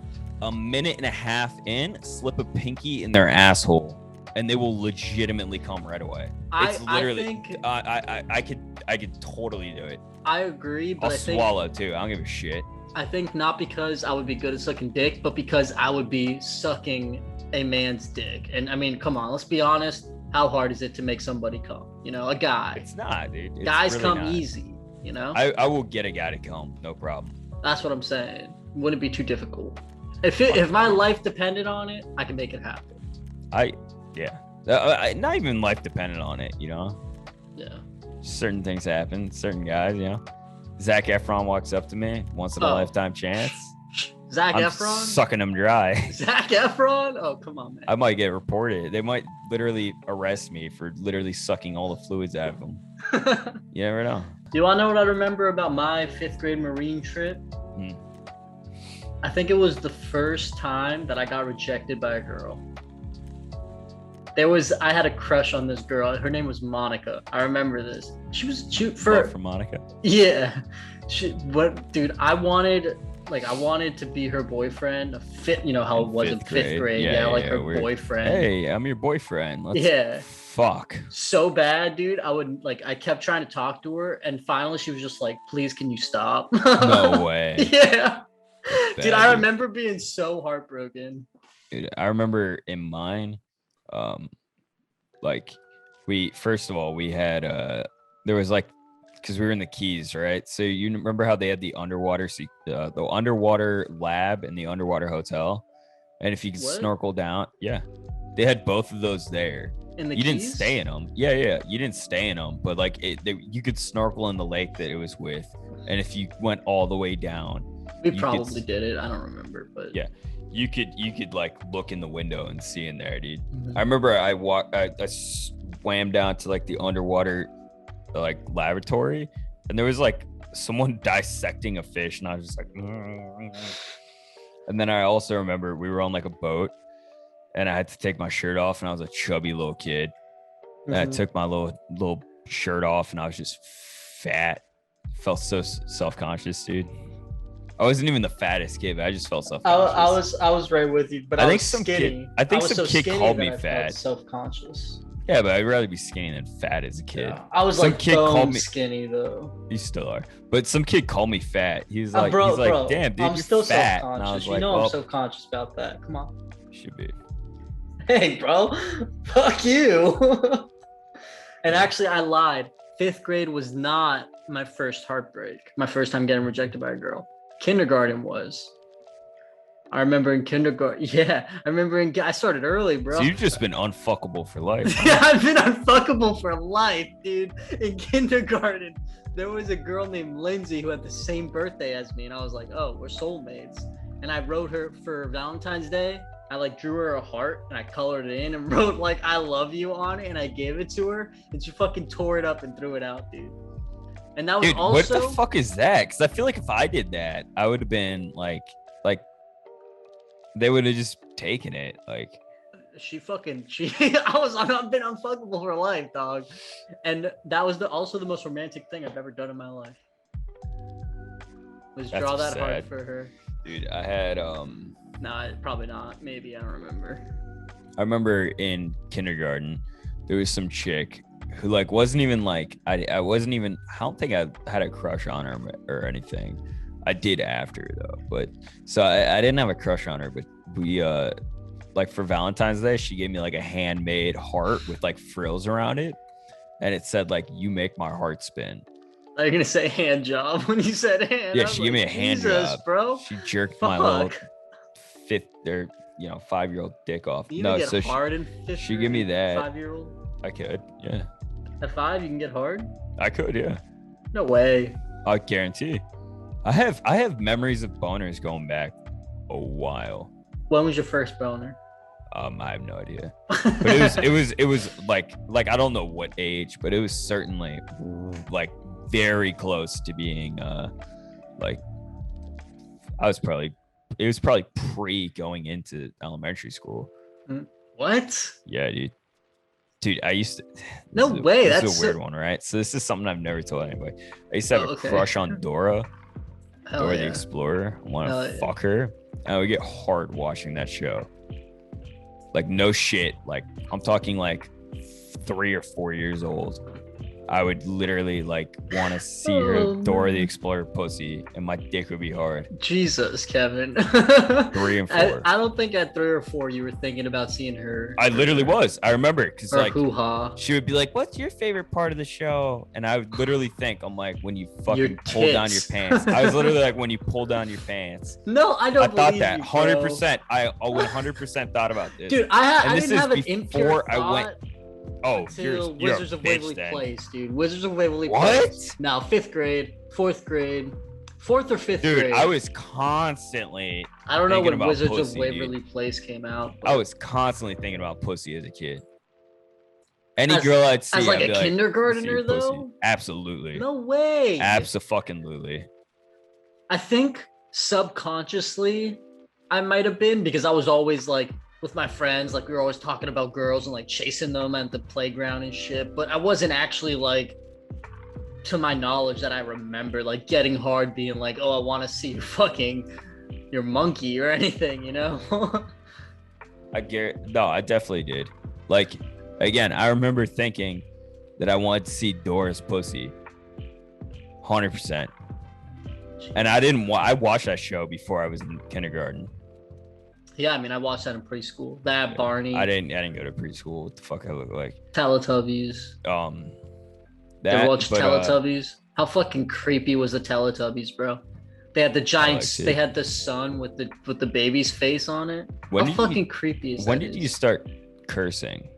C: a minute and a half in, slip a pinky in their asshole, and they will legitimately come right away. It's literally. I could totally do it.
B: I agree, but
C: I'll
B: I think
C: swallow too. I don't give a shit.
B: I think not because I would be good at sucking dick, but because I would be sucking a man's dick. And I mean, come on, let's be honest. How hard is it to make somebody come? You know, a guy.
C: It's not, dude. It's
B: Guys
C: really
B: come
C: not.
B: easy. You know,
C: I will get a guy to come, no problem.
B: that's what I'm saying. Wouldn't be too difficult. If my life depended on it, I can make it happen.
C: Not even life dependent on it, you know.
B: Yeah.
C: Certain things happen. Certain guys, you know. Zac Efron walks up to me, once in a
B: Oh.
C: lifetime chance.
B: Zac
C: I'm
B: Efron.
C: sucking him dry.
B: Zac Efron. Oh, come on, man.
C: I might get reported. They might literally arrest me for literally sucking all the fluids out of them. You never know.
B: Do you want to know what I remember about my 5th grade Marine trip?
C: Hmm.
B: I think it was the first time that I got rejected by a girl. I had a crush on this girl. Her name was Monica. I remember this.
C: Love for Monica.
B: Yeah. Dude, I wanted to be her boyfriend. You know how it was in 5th grade. Yeah, like her boyfriend.
C: Hey, I'm your boyfriend. Let's
B: Yeah.
C: fuck.
B: So bad, dude. I kept trying to talk to her, and finally she was just like, please, can you stop?
C: No way.
B: Yeah.
C: Bad,
B: Dude, I remember being so heartbroken.
C: Dude, I remember in mine, like first of all, we had there was like, because we were in the Keys, right? So you remember how they had the underwater lab and the underwater hotel, and if you could
B: What?
C: snorkel down, yeah, they had both of those there.
B: In the
C: You didn't
B: Keys?
C: stay in them. Yeah, you didn't stay in them, but like you could snorkel in the lake that it was with, and if you went all the way down,
B: We
C: You could
B: probably
C: s-
B: did it. I don't remember, but
C: Yeah, you could like look in the window and see in there, dude.
B: Mhm.
C: I remember I swam down to like the underwater like laboratory, and there was like someone dissecting a fish, and I was just like, and then I also remember we were on like a boat, and I had to take my shirt off, and I was a chubby little kid. And I
B: Mhm.
C: took my little shirt off, and I was just fat. Felt so self-conscious, dude. I wasn't even the fattest kid, but I just felt self-conscious.
B: I was right with you, but
C: I
B: I
C: think
B: was
C: some
B: skinny.
C: kid- I think
B: was
C: some
B: so
C: kid
B: skinny
C: called
B: that
C: me
B: I felt
C: fat.
B: self-conscious.
C: Yeah, but I'd rather be skinny than fat as a kid.
B: Yeah. I was
C: Some
B: like
C: kid called
B: bone
C: me-
B: skinny though.
C: You still are, but some kid called me fat. He's like,
B: Bro,
C: damn, dude,
B: I'm
C: you're
B: still
C: fat. And I
B: self-conscious.
C: was
B: You
C: like,
B: know
C: well,
B: I'm self-conscious about that. Come on.
C: should be.
B: Hey, bro. Fuck you. And actually, I lied. 5th grade was not my first heartbreak. My first time getting rejected by a girl. Kindergarten was. I remember in kindergarten. Yeah, I started early, bro.
C: So you've just been unfuckable for life.
B: Yeah, I've been unfuckable for life, dude. In kindergarten, there was a girl named Lindsay who had the same birthday as me, and I was like, oh, we're soulmates. And I wrote her for Valentine's Day. I like drew her a heart and I colored it in and wrote like I love you on it, and I gave it to her, and she fucking tore it up and threw it out, dude. And that was
C: Dude,
B: also
C: what the fuck is that? Because I feel like if I did that, I would have been like they would have just taken it. Like,
B: I've been unfuckable for life, dog. And that was also the most romantic thing I've ever done in my life. Was
C: That's
B: draw that
C: sad.
B: heart for her.
C: dude, I had
B: No, probably not. Maybe, I don't remember.
C: I remember in kindergarten, there was some chick who like wasn't even like I don't think I had a crush on her or anything. I did after though, but so I didn't have a crush on her, but we like for Valentine's Day, she gave me like a handmade heart with like frills around it, and it said like "You make my heart spin."
B: Are you gonna say hand job when you said hand?
C: Yeah,
B: I was
C: she gave me a
B: like,
C: hand
B: Jesus,
C: job,
B: bro.
C: She jerked my little
B: Fuck.
C: 5-year-old dick off.
B: You
C: No,
B: get
C: so
B: hard in 5th
C: she gave me that.
B: 5-year-old.
C: I could, yeah,
B: At 5, you can get hard.
C: I could, yeah.
B: No way.
C: I guarantee. I have memories of boners going back a while.
B: When was your first boner?
C: I have no idea, but it was like I don't know what age, but it was certainly like very close to being like it was probably pre going into elementary school.
B: What?
C: Yeah, dude, I used to.
B: No way,
C: This
B: that's
C: is a weird
B: so-
C: one, right? So this is something I've never told anybody. I used to have
B: Oh,
C: a
B: okay.
C: crush on Dora.
B: Hell
C: Dora the
B: yeah.
C: Explorer. I want
B: Hell
C: to
B: yeah.
C: fuck her. And I would get hard watching that show. Like, no shit. Like, I'm talking like 3 or 4 years old. I would literally like want to see her
B: Oh,
C: Dora the
B: man.
C: Explorer pussy, and my dick would be hard.
B: Jesus, Kevin.
C: 3 and 4.
B: I don't think at 3 or 4 you were thinking about seeing her.
C: I literally was. I remember because
B: Or
C: like
B: hoo-ha.
C: she would be like, "What's your favorite part of the show?" And I would literally think, I'm like, when you fucking
B: Your
C: pull down your
B: tits.
C: pants. I was literally like, when you pull down your pants.
B: No, I
C: I
B: don't
C: thought
B: believe
C: that
B: you, bro.
C: 100%. I 100% thought about this.
B: Dude,
C: And
B: I
C: this
B: didn't have an
C: is
B: impure
C: before I
B: thought
C: went- oh,
B: until
C: you're
B: Wizards
C: a
B: of
C: bitch
B: Waverly
C: then.
B: Place, dude. Wizards of Waverly
C: What?
B: Place. No, 5th grade, 4th grade, 4th or 5th
C: Dude,
B: grade.
C: I was constantly
B: I don't know
C: thinking
B: when
C: about
B: Wizards
C: pussy,
B: of Waverly Place came out.
C: I
B: but
C: was constantly thinking about pussy as a kid. Any
B: As-
C: girl I'd see,
B: as like
C: I'd
B: a
C: be like,
B: kindergartner,
C: "I see your pussy."
B: though?
C: Absolutely.
B: No way.
C: Abso-fucking-lutely.
B: I think subconsciously I might have been, because I was always like with my friends, like we were always talking about girls and like chasing them at the playground and shit. But I wasn't actually like, to my knowledge that I remember, like getting hard, being like, oh, I want to see your monkey or anything, you know?
C: No, I definitely did. Like, again, I remember thinking that I wanted to see Dora's pussy. 100%. And I watched that show before I was in kindergarten.
B: Yeah, I mean, I watched that in preschool. That, Barney,
C: I didn't go to preschool. What the fuck I look like?
B: Teletubbies. Did
C: That
B: you watch
C: but,
B: Teletubbies? How fucking creepy was the Teletubbies, bro? They had the giants.
C: liked it.
B: They had the sun with the baby's face on it.
C: When
B: How
C: did you-
B: fucking creepy is
C: when
B: that?
C: did you start cursing?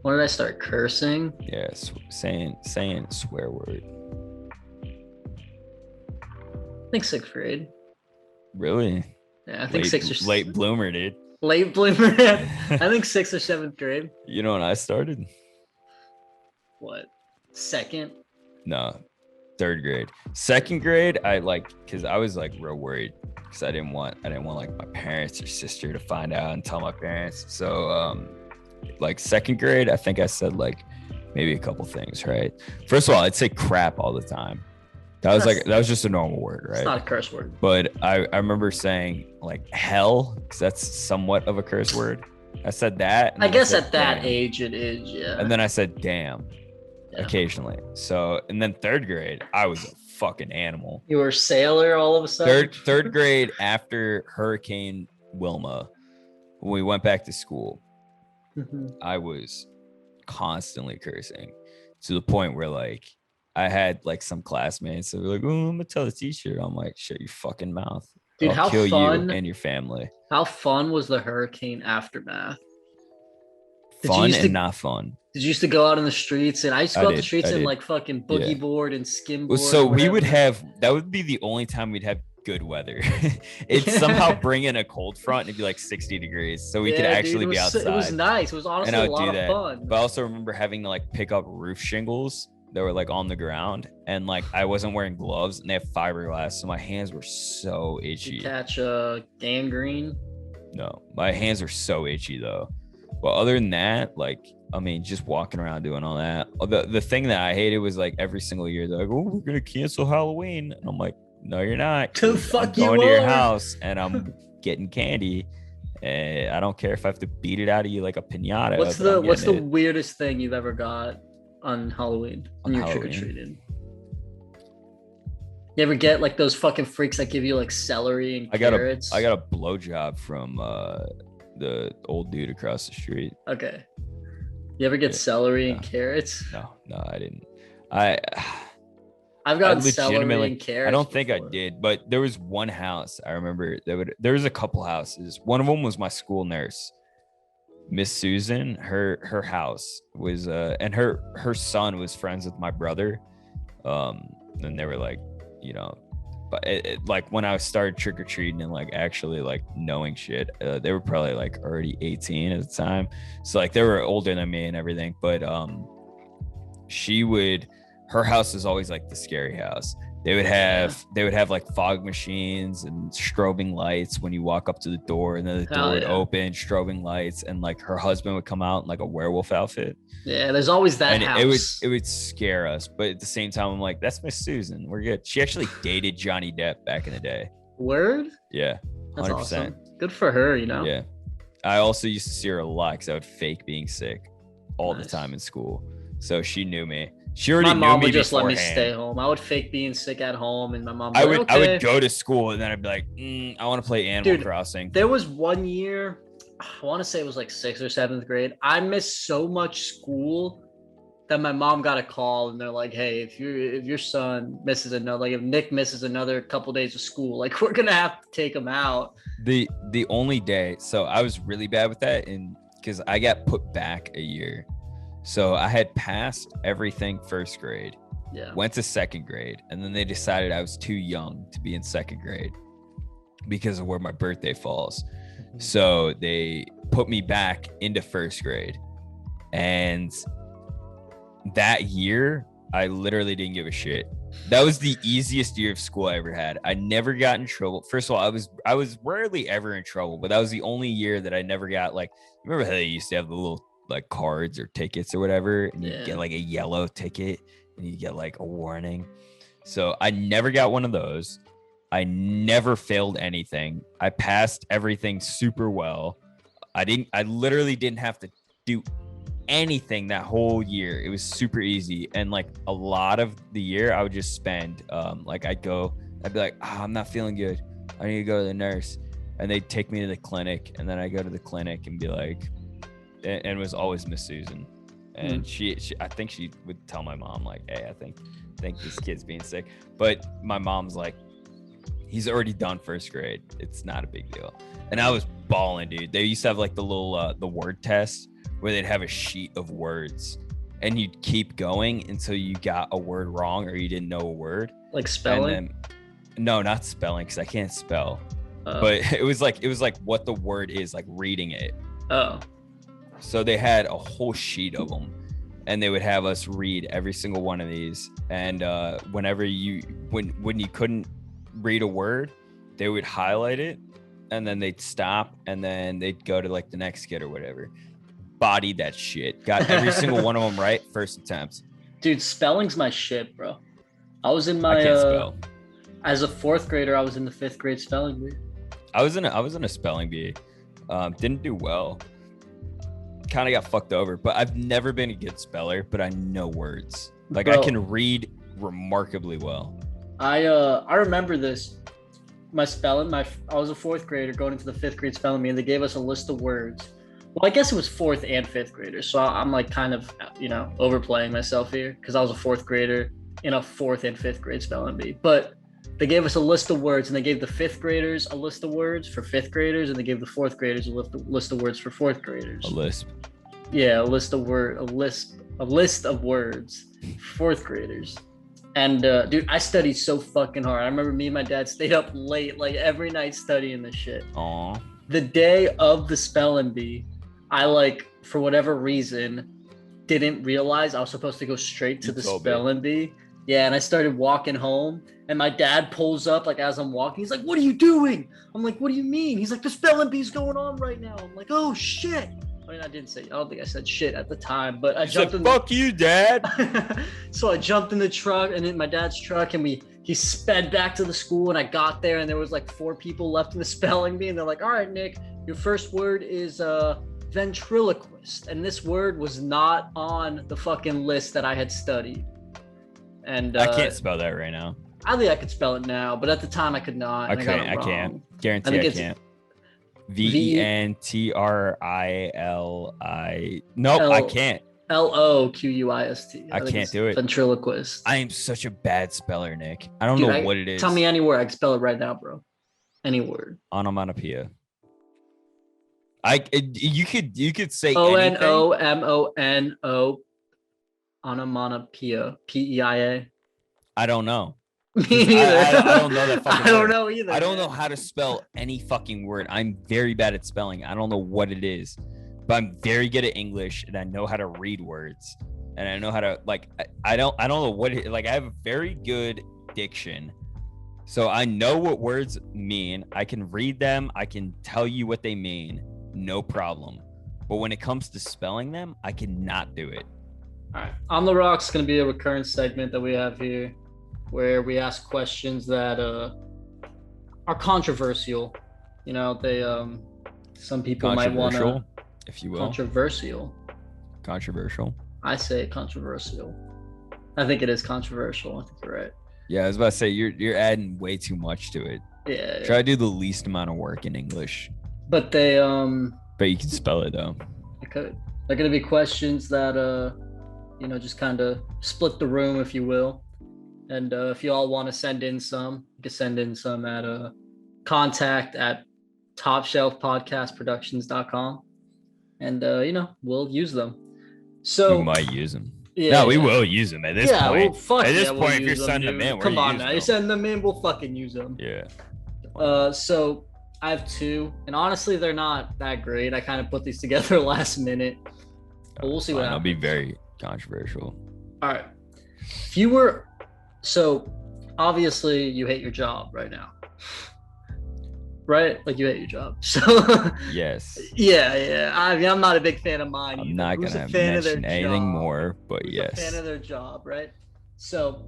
B: When did I start cursing?
C: Yeah, saying swear word.
B: I think 6th grade.
C: Really?
B: Yeah, I think
C: late bloomer, dude.
B: Late bloomer. I think 6th or 7th grade.
C: You know when I started?
B: What? 2nd?
C: No, 3rd grade. 2nd grade, because I was like real worried because I didn't want like my parents or sister to find out and tell my parents. So like 2nd grade, I think I said like maybe a couple things, right? First of all, I'd say crap all the time. That was just a normal word, right?
B: It's not a curse word.
C: But I remember saying like hell, because that's somewhat of a curse word. I said that.
B: I guess at that age it is, yeah.
C: And then I said damn occasionally. So, and then 3rd grade, I was a fucking animal.
B: You were a sailor all of a sudden?
C: Third grade after Hurricane Wilma, when we went back to school, I was constantly cursing to the point where like I had like some classmates that were like, "Oh, I'm gonna tell the teacher." I'm like, "Shut your fucking mouth,
B: dude!
C: I'll kill you and your family."
B: How fun was the hurricane aftermath?
C: Fun and not fun.
B: Did you used to go out in the streets? And I used to go out the streets and like fucking boogie board and skim board.
C: So we would have, that would be the only time we'd have good weather. It's somehow bring in a cold front and it'd be like 60 degrees. So we could actually be outside.
B: It was nice. It was honestly a lot of fun.
C: But I also remember having to like pick up roof shingles that were like on the ground, and like I wasn't wearing gloves and they have fiberglass. So my hands were so itchy.
B: Did you catch gangrene?
C: No, my hands are so itchy though. But other than that, like, I mean, just walking around doing all that. The thing that I hated was like every single year they're like, "Oh, we're gonna cancel Halloween," and I'm like, "No, you're not.
B: The fuck
C: I'm going to your house and I'm getting candy. And I don't care if I have to beat it out of you like a piñata."
B: What's the weirdest thing you've ever got on Halloween when you're trick or treating? You ever get like those fucking freaks that give you like celery and carrots?
C: I got a blowjob from the old dude across the street.
B: Okay. You ever get celery and carrots?
C: No, I didn't.
B: I've gotten celery and carrots.
C: I don't think I did, but there was one house I remember there was a couple houses. One of them was my school nurse, Miss Susan. Her house was and her son was friends with my brother. And they were like, you know, but like when I started trick-or-treating and like actually like knowing shit, they were probably like already 18 at the time. So like they were older than me and everything, but her house is always like the scary house. They would have like fog machines and strobing lights when you walk up to the door, and then the door would open, strobing lights, and like her husband would come out in like a werewolf outfit.
B: Yeah, there's always that
C: and
B: house.
C: It would scare us, but at the same time, I'm like, that's Miss Susan. We're good. She actually dated Johnny Depp back in the day.
B: Word?
C: Yeah, 100%.
B: That's awesome. Good for her, you know?
C: Yeah. I also used to see her a lot because I would fake being sick all the time in school. So she knew me. She already knew me. My mom would just let me stay
B: home. I would fake being sick at home, and my mom.
C: I would go to school, and then I'd be like, I want to play Animal Crossing.
B: There was one year, I want to say it was like 6th or 7th grade. I missed so much school that my mom got a call, and they're like, "Hey, if your son misses if Nick misses another couple days of school, like we're gonna have to take him out."
C: The only day, so I was really bad with that, and because I got put back a year. So I had passed everything 1st grade, went to 2nd grade, and then they decided I was too young to be in 2nd grade because of where my birthday falls. So they put me back into 1st grade. And that year, I literally didn't give a shit. That was the easiest year of school I ever had. I never got in trouble. First of all, I was rarely ever in trouble, but that was the only year that I never got like, remember how they used to have the little like cards or tickets or whatever, and you get like a yellow ticket and you get like a warning. So I never got one of those. I never failed anything. I passed everything super well. I literally didn't have to do anything that whole year. It was super easy. And like a lot of the year I would just spend like I'd be like, I'm not feeling good, I need to go to the nurse, and they'd take me to the clinic, and then I go to the clinic and be like, and it was always Miss Susan, and she I think she would tell my mom like, "Hey, I think this kid's being sick," but my mom's like, "He's already done 1st grade. It's not a big deal." And I was balling, dude. They used to have like the little the word test where they'd have a sheet of words, and you'd keep going until you got a word wrong or you didn't know a word.
B: Like spelling?
C: No, not spelling, because I can't spell. but it was like what the word is, like reading it.
B: Oh.
C: So they had a whole sheet of them, and they would have us read every single one of these. And whenever when you couldn't read a word, they would highlight it, and then they'd stop, and then they'd go to like the next kid or whatever. Bodied that shit. Got every single one of them right first attempt.
B: Dude, spelling's my shit, bro. I was in my
C: I can't spell.
B: As a 4th grader, I was in the 5th grade spelling bee.
C: I was in a spelling bee. Didn't do well. Kind of got fucked over, but I've never been a good speller, but I know words. Like, bro, I can read remarkably well.
B: I remember this. My spelling, I was a 4th grader going into the 5th grade spelling bee, and they gave us a list of words. Well, I guess it was 4th and 5th graders, so I'm like kind of, overplaying myself here because I was a 4th grader in a 4th and 5th grade spelling bee. But they gave us a list of words, and they gave the 5th graders a list of words for 5th graders, and they gave the 4th graders a list of words for 4th graders.
C: A lisp.
B: Yeah, a list of words, 4th graders. And dude, I studied so fucking hard. I remember me and my dad stayed up late, like every night studying this shit.
C: Aw.
B: The day of the spelling bee, I for whatever reason, didn't realize I was supposed to go straight to the spelling bee. Yeah, and I started walking home, and my dad pulls up as I'm walking. He's like, "What are you doing?" I'm like, "What do you mean?" He's like, "The spelling bee's going on right now." I'm like, "Oh shit." I mean, I don't think I said shit at the time, but I jumped in.
C: Fuck you, Dad.
B: So I jumped in the truck, and in my dad's truck, and he sped back to the school, and I got there, and there was 4 people left in the spelling bee, and they're like, "All right, Nick, your first word is ventriloquist," and this word was not on the fucking list that I had studied. And
C: I can't spell that right now.
B: I think I could spell it now, but at the time I could not.
C: I can't. Guarantee I can't. VENTRILI. Nope, I can't.
B: LOQUIST.
C: I can't do it.
B: Ventriloquist.
C: I am such a bad speller, Nick. I don't know what it is.
B: Tell me any word. I can spell it right now, bro. Any word.
C: Onomatopoeia. You could say
B: ONOMONO. Onomatopoeia. PEIA.
C: I don't know.
B: Me neither.
C: I don't know that fucking word.
B: I don't know either.
C: I don't know how to spell any fucking word. I'm very bad at spelling. I don't know what it is, but I'm very good at English, and I know how to read words, and I know how to I don't know what it, I have a very good diction, so I know what words mean. I can read them. I can tell you what they mean, no problem. But when it comes to spelling them, I cannot do it.
B: All right. On the Rocks is going to be a recurrent segment that we have here where we ask questions that are controversial. They some people might want to,
C: if you will.
B: Controversial. I say controversial. I think it is controversial. I think you're right.
C: Yeah, I was about to say you're adding way too much to it.
B: Yeah.
C: Try to do the least amount of work in English.
B: But they
C: But you can spell it though.
B: I could. They're going to be questions that just kind of split the room, if you will. And if you all want to send in some, you can send in some at contact@topshelfpodcastproductions.com. And, we'll use them. So
C: we might use them.
B: Yeah,
C: no, we will use them at this point. At this point, if you're sending them in,
B: come on now. You send them in, we'll fucking use them.
C: Yeah.
B: So I have 2, and honestly, they're not that great. I kind of put these together last minute. But we'll see what happens.
C: It'll be very controversial.
B: All right. So obviously you hate your job right now, right? You hate your job. So
C: yes.
B: Yeah. I mean, I'm not a big fan of mine.
C: I'm not going to mention anything more, but
B: Who's
C: yes.
B: a fan of their job, right? So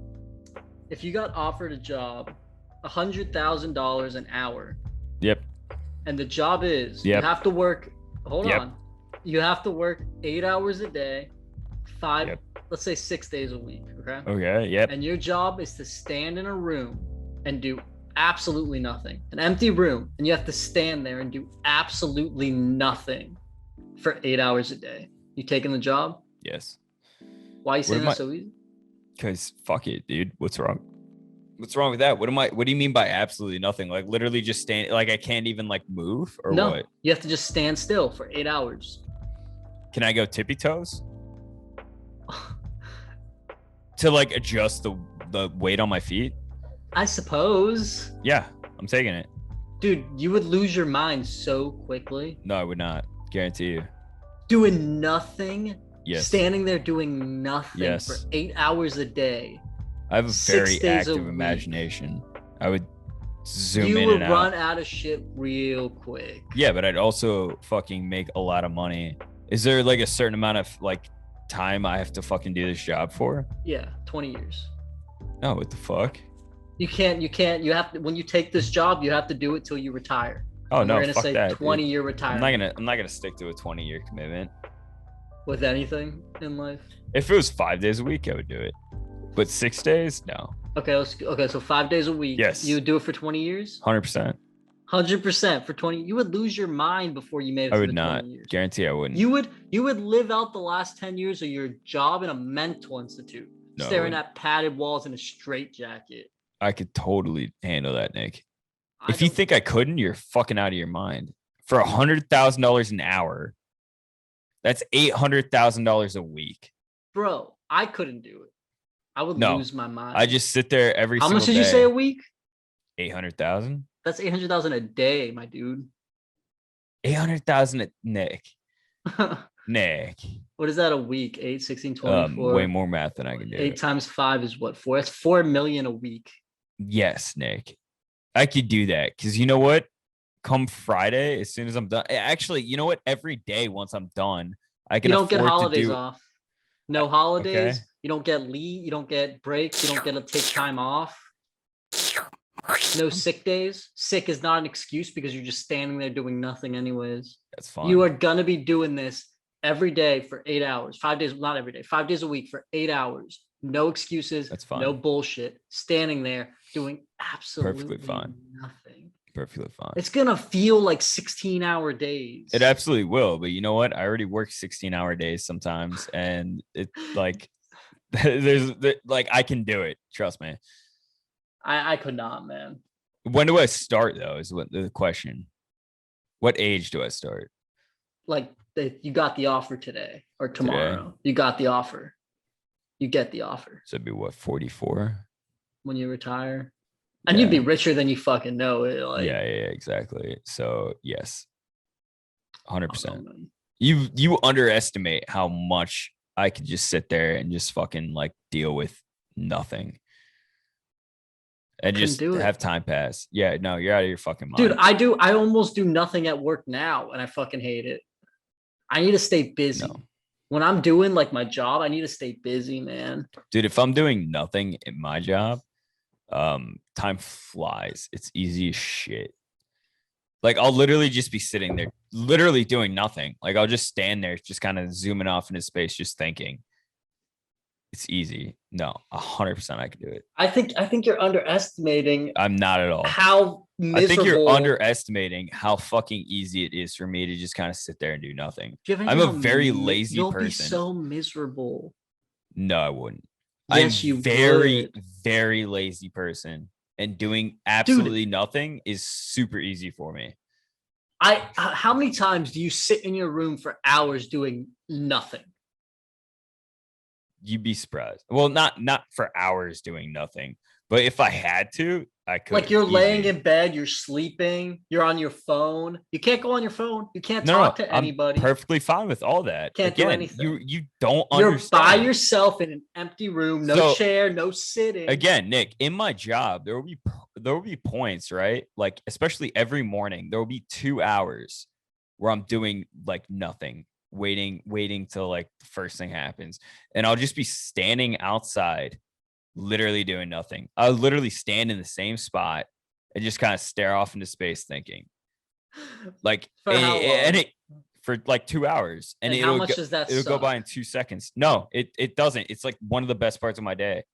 B: if you got offered a job, $100,000 an hour.
C: Yep.
B: And the job is you have to work. Hold on. You have to work 8 hours a day, 5. Let's say 6 days a week.
C: Okay. Yep.
B: And your job is to stand in a room and do absolutely nothing. An empty room, and you have to stand there and do absolutely nothing for 8 hours a day. You taking the job?
C: Yes.
B: Why are you saying that so easy?
C: Because fuck it, dude. What's wrong? What's wrong with that? What do you mean by absolutely nothing? Literally just stand, I can't even move or
B: no,
C: what?
B: You have to just stand still for 8 hours.
C: Can I go tippy toes? To adjust the weight on my feet?
B: I suppose.
C: Yeah, I'm taking it.
B: Dude, you would lose your mind so quickly.
C: No, I would not. Guarantee you.
B: Doing nothing.
C: Yes.
B: Standing there doing nothing for
C: Yes.
B: 8 hours a day.
C: I have a
B: 6
C: very
B: days a
C: active
B: week.
C: imagination. I would zoom
B: You
C: in
B: would
C: and
B: run
C: out.
B: out of shit real quick.
C: Yeah, but I'd also fucking make a lot of money. Is there like a certain amount of like time I have to fucking do this job for?
B: Yeah, 20 years.
C: No, what the fuck?
B: You have to, when you take this job, you have to do it till you retire.
C: Oh
B: And
C: no,
B: we're gonna
C: fuck
B: say
C: that.
B: 20-year
C: Dude.
B: retirement.
C: I'm not gonna stick to a 20-year commitment.
B: With anything in life.
C: If it was 5 days a week, I would do it. But 6 days, no.
B: Okay, so 5 days a week.
C: Yes.
B: You would do it for 20 years?
C: 100%.
B: 100% for 20. You would lose your mind before you made it
C: I
B: to
C: would
B: the
C: not.
B: 20 years.
C: Guarantee I wouldn't.
B: You would live out the last 10 years of your job in a mental institute,
C: No, I
B: staring
C: wouldn't.
B: at padded walls in a straitjacket.
C: I could totally handle that, Nick.
B: I
C: If you
B: don't-
C: think I couldn't, you're fucking out of your mind. For $100,000 an hour, that's $800,000 a week.
B: Bro, I couldn't do it. I would
C: No,
B: lose my mind.
C: I just sit there every
B: How
C: single
B: much did
C: day.
B: you say a week?
C: 800,000?
B: That's 800,000 a day, my dude.
C: 800,000 Nick. Nick.
B: What is that a week? 8, 16, 24.
C: Way more math than I can do.
B: 8 times 5 is what? 4? That's 4 million a week.
C: Yes, Nick. I could do that because you know what? Come Friday, as soon as I'm done. Actually, you know what? Every day once I'm done, I can
B: You don't get
C: afford to
B: holidays
C: do.
B: off. No holidays.
C: Okay.
B: You don't get leave. You don't get breaks. You don't get to take time off. No sick days. Sick is not an excuse because you're just standing there doing nothing anyways.
C: That's fine.
B: You are gonna be doing this every day for 8 hours. 5 days, not every day. 5 days a week for 8 hours. No excuses.
C: That's fine.
B: No bullshit. Standing there doing absolutely
C: fine.
B: nothing.
C: Perfectly fine.
B: It's gonna feel like 16-hour days.
C: It absolutely will, but you know what? I already work 16-hour days sometimes, and it like like I can do it. Trust me.
B: I could not, man.
C: When do I start though? Is what the question. What age do I start?
B: Like you got the offer today or tomorrow. You got the offer. You get the offer
C: So it'd be what, 44?
B: when you retire, and you'd be richer than you fucking know it. Like,
C: yeah, exactly. So yes, 100%.
B: man.
C: You underestimate how much I could just sit there and just fucking like deal with nothing. And
B: Couldn't
C: just
B: do it.
C: have time pass. Yeah, no, you're out of your fucking mind.
B: Dude, I almost do nothing at work now, and I fucking hate it. I need to stay busy.
C: No.
B: When I'm doing like my job, I need to stay busy, man.
C: Dude, if I'm doing nothing in my job, time flies. It's easy as shit. Like I'll literally just be sitting there, literally doing nothing. Like I'll just stand there, just kind of zooming off into space, just thinking. It's easy. No, 100% I can do it.
B: I think you're underestimating
C: I'm not at all.
B: how miserable.
C: I think you're underestimating how fucking easy it is for me to just kind of sit there and do nothing.
B: Do you ever
C: I'm
B: know
C: a
B: how
C: very lazy
B: you'll be
C: person.
B: so miserable.
C: No, I wouldn't.
B: Yes,
C: I'm
B: you
C: very,
B: would.
C: very lazy person, and doing absolutely nothing is super easy for me.
B: How many times do you sit in your room for hours doing nothing?
C: You'd be surprised. Well, not for hours doing nothing, but if I had to, I could.
B: Like you're laying
C: easy.
B: in bed, you're sleeping, you're on your phone. You can't go on your phone. You can't
C: No,
B: talk to
C: I'm
B: anybody.
C: perfectly fine with all that.
B: Can't do
C: Again,
B: anything.
C: You don't
B: You're
C: understand.
B: by yourself in an empty room, no
C: So,
B: chair, no sitting.
C: Again, Nick, in my job, there will be points, right? Like especially every morning, there will be 2 hours where I'm doing like nothing, waiting till like the first thing happens, and I'll just be standing outside, literally doing nothing. I'll literally stand in the same spot and just kind of stare off into space, thinking, like,
B: For how long?
C: and it for like 2 hours, and
B: And how
C: it'll
B: much
C: go,
B: does that
C: it'll go
B: suck?
C: by in 2 seconds. No, it doesn't. It's like one of the best parts of my day.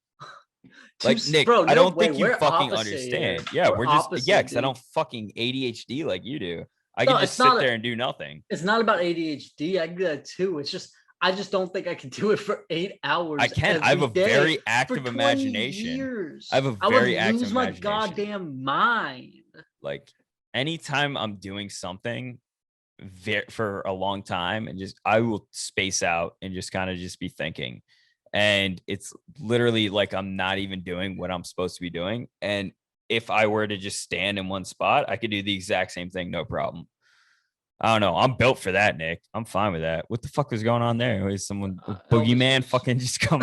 C: Like Nick,
B: Bro,
C: I
B: no
C: don't
B: way.
C: think you
B: We're
C: fucking
B: opposite
C: understand.
B: here.
C: Yeah, we're just
B: opposite,
C: because I
B: dude.
C: don't fucking ADHD like you do. I
B: No,
C: can
B: it's
C: just sit
B: not
C: there and do nothing.
B: It's not about ADHD. I can do that too. It's just I just don't think I can do it for 8 hours.
C: I can. I have a
B: every day
C: very
B: for
C: active
B: 20
C: imagination.
B: years.
C: I have a
B: I
C: very
B: would
C: active
B: lose my
C: imagination.
B: goddamn mind.
C: Like anytime I'm doing something for a long time, and just I will space out and just kind of just be thinking, and it's literally like I'm not even doing what I'm supposed to be doing, and if I were to just stand in one spot, I could do the exact same thing, no problem. I don't know. I'm built for that, Nick. I'm fine with that. What the fuck was going on there? Was someone boogeyman
B: Elvis
C: fucking just come?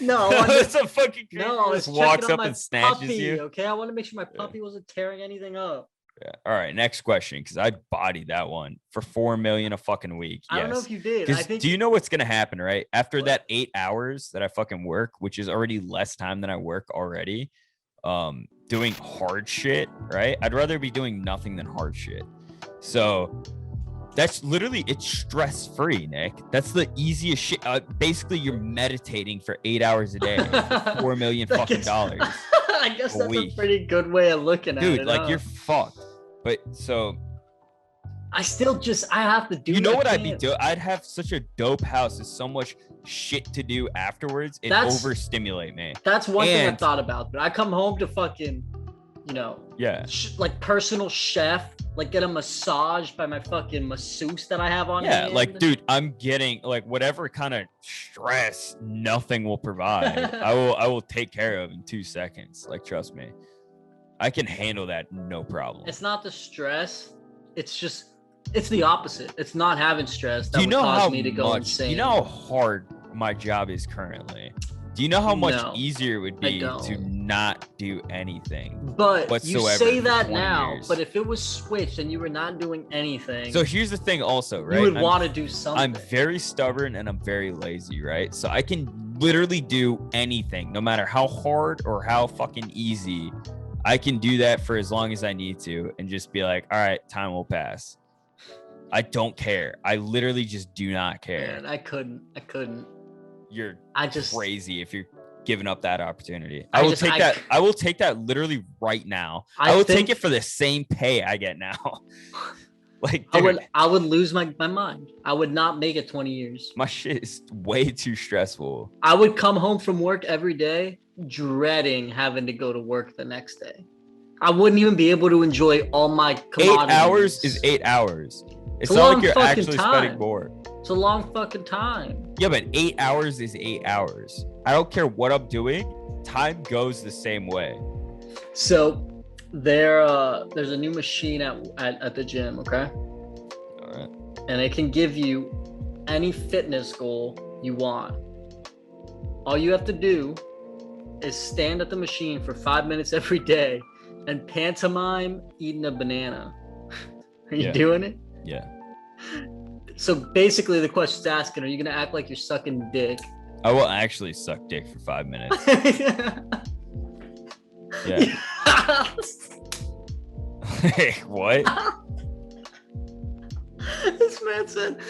B: No, I wanted
C: It's a fucking creature
B: no, I was
C: just
B: checking
C: walks
B: on
C: up
B: my
C: and snatches
B: puppy.
C: you.
B: Okay, I want to make sure my puppy wasn't tearing anything up.
C: Yeah. All right. Next question, because I bodied that one for 4 million a fucking week.
B: I don't know
C: Yes.
B: if you did. I think.
C: Do you know what's gonna happen, right? After
B: What?
C: that 8 hours that I fucking work, which is already less time than I work already, doing hard shit, right? I'd rather be doing nothing than hard shit. So that's literally, it's stress free, Nick. That's the easiest shit. Basically, you're meditating for 8 hours a day, for 4 million fucking dollars.
B: I guess that's
C: week.
B: a pretty good way of looking at it.
C: Dude, like you're fucked. But so
B: I still just I have to do.
C: you know what I'd be doing? I'd have such a dope house with so much shit to do afterwards. It overstimulate me.
B: That's one thing I thought about. But I come home to fucking, you know,
C: yeah,
B: like personal chef, like get a massage by my fucking masseuse that I have on.
C: Yeah,
B: hand.
C: like dude, I'm getting like whatever kind of stress nothing will provide. I will take care of in 2 seconds. Like trust me. I can handle that no problem.
B: It's not the stress. It's just it's the opposite. It's not having stress that
C: would cause
B: me to go insane.
C: You know how hard my job is currently? Do you know how much easier it would be to not do anything?
B: But
C: whatsoever
B: you say that now,
C: years?
B: but if it was switched and you were not doing anything.
C: So here's the thing also, right?
B: You would want to do something.
C: I'm very stubborn and I'm very lazy, right? So I can literally do anything, no matter how hard or how fucking easy. I can do that for as long as I need to and just be like, all right, time will pass. I don't care. I literally just do not care.
B: Man, I couldn't.
C: You're
B: just
C: crazy if you're giving up that opportunity. I will take that literally right now. I will take it for the same pay I get now. Like dude,
B: I would lose my mind. I would not make it 20 years.
C: My shit is way too stressful.
B: I would come home from work every day dreading having to go to work the next day. I wouldn't even be able to enjoy all my commodities.
C: 8 hours is 8 hours. It's not like you're actually spending more.
B: It's a long fucking time.
C: Yeah, but 8 hours is 8 hours. I don't care what I'm doing. Time goes the same way.
B: So there's a new machine at the gym, okay?
C: All right.
B: And it can give you any fitness goal you want. All you have to do is stand at the machine for 5 minutes every day and pantomime eating a banana. Are you doing it?
C: Yeah.
B: So basically the question's asking, are you going to act like you're sucking dick?
C: I will actually suck dick for 5 minutes. Yeah. Hey, what?
B: This man said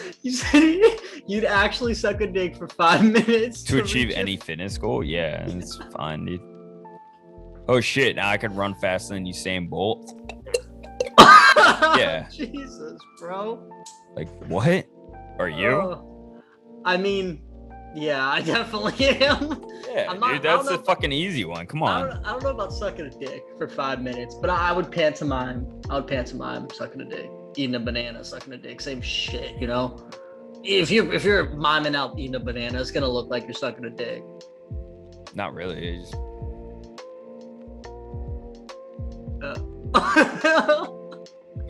B: you'd actually suck a dick for 5 minutes
C: to achieve any fitness goal. Yeah, it's fine, dude. Oh shit! Now I can run faster than Usain Bolt. Yeah.
B: Jesus, bro.
C: Like what? Are you?
B: I mean, yeah, I definitely am.
C: Yeah, dude, that's a fucking easy one. Come on.
B: I don't know about sucking a dick for 5 minutes, but I would pantomime. Sucking a dick, eating a banana, sucking a dick, same shit, you know. If you're miming out eating a banana, it's gonna look like you're sucking a dick.
C: Not really. It's just...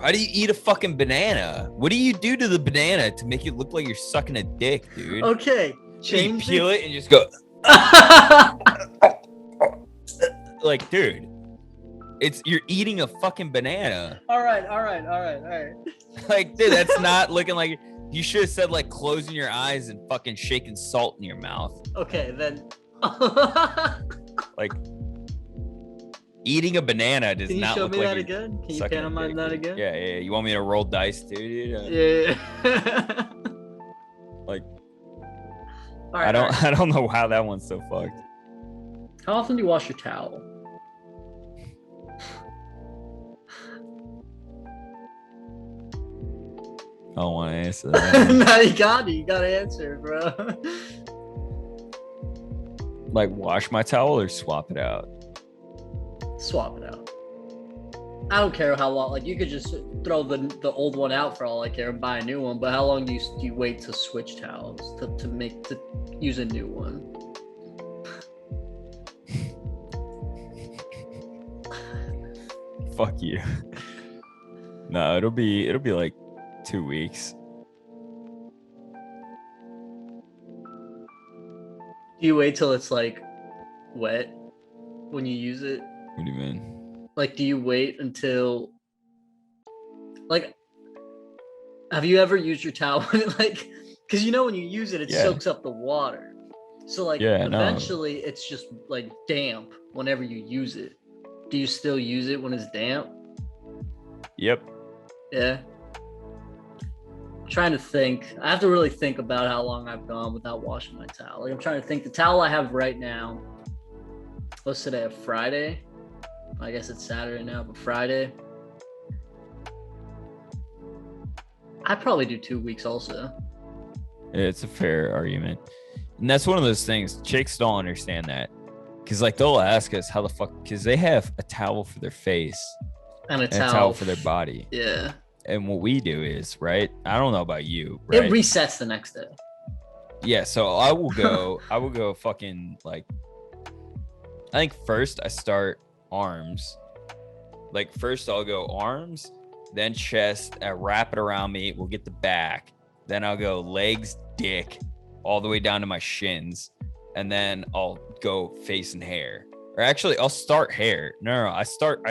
C: How do you eat a fucking banana? What do you do to the banana to make it look like you're sucking a dick, dude?
B: Okay,
C: you peel it and just go. Like, dude, you're eating a fucking banana.
B: All right.
C: Like, dude, that's not looking like. You should have said like closing your eyes and fucking shaking salt in your mouth.
B: Okay, then.
C: Like. Eating a banana does not look like.
B: Can you show me that again? Can you pantomime that again?
C: Yeah. You want me to roll dice too, dude?
B: Yeah.
C: Like,
B: right,
C: I don't know how that one's so fucked.
B: How often do you wash your towel?
C: I don't want to answer that.
B: No, you gotta answer, bro.
C: Like, wash my towel or swap it out?
B: Swap it out. I don't care how long. Like, you could just throw the old one out for all I care and buy a new one. But how long do you wait to switch towels to use a new one?
C: Fuck you. No, it'll be like 2 weeks.
B: Do you wait till it's like wet when you use it?
C: What do you mean?
B: Like, do you wait until like? Have you ever used your towel when it like? Because when you use it, it
C: Yeah.
B: soaks up the water. So like,
C: Yeah, no.
B: eventually, it's just like damp whenever you use it. Do you still use it when it's damp?
C: Yep.
B: Yeah. I'm trying to think. I have to really think about how long I've gone without washing my towel. Like, I'm trying to think. The towel I have right now. What's today? A Friday? I guess it's Saturday now, but Friday. I'd probably do 2 weeks also.
C: It's a fair argument. And that's one of those things. Chicks don't understand that. Because, like, they'll ask us how the fuck... Because they have a towel for their face.
B: And a
C: and a towel for their body.
B: Yeah.
C: And what we do is, right? I don't know about you, right?
B: It resets the next day.
C: Yeah, so I will go fucking, like... I think first I start arms. Like, first I'll go arms, then chest, I wrap it around me. We'll get the back. Then I'll go legs, dick, all the way down to my shins. And then I'll go face and hair. Or actually, I'll start hair. No, I start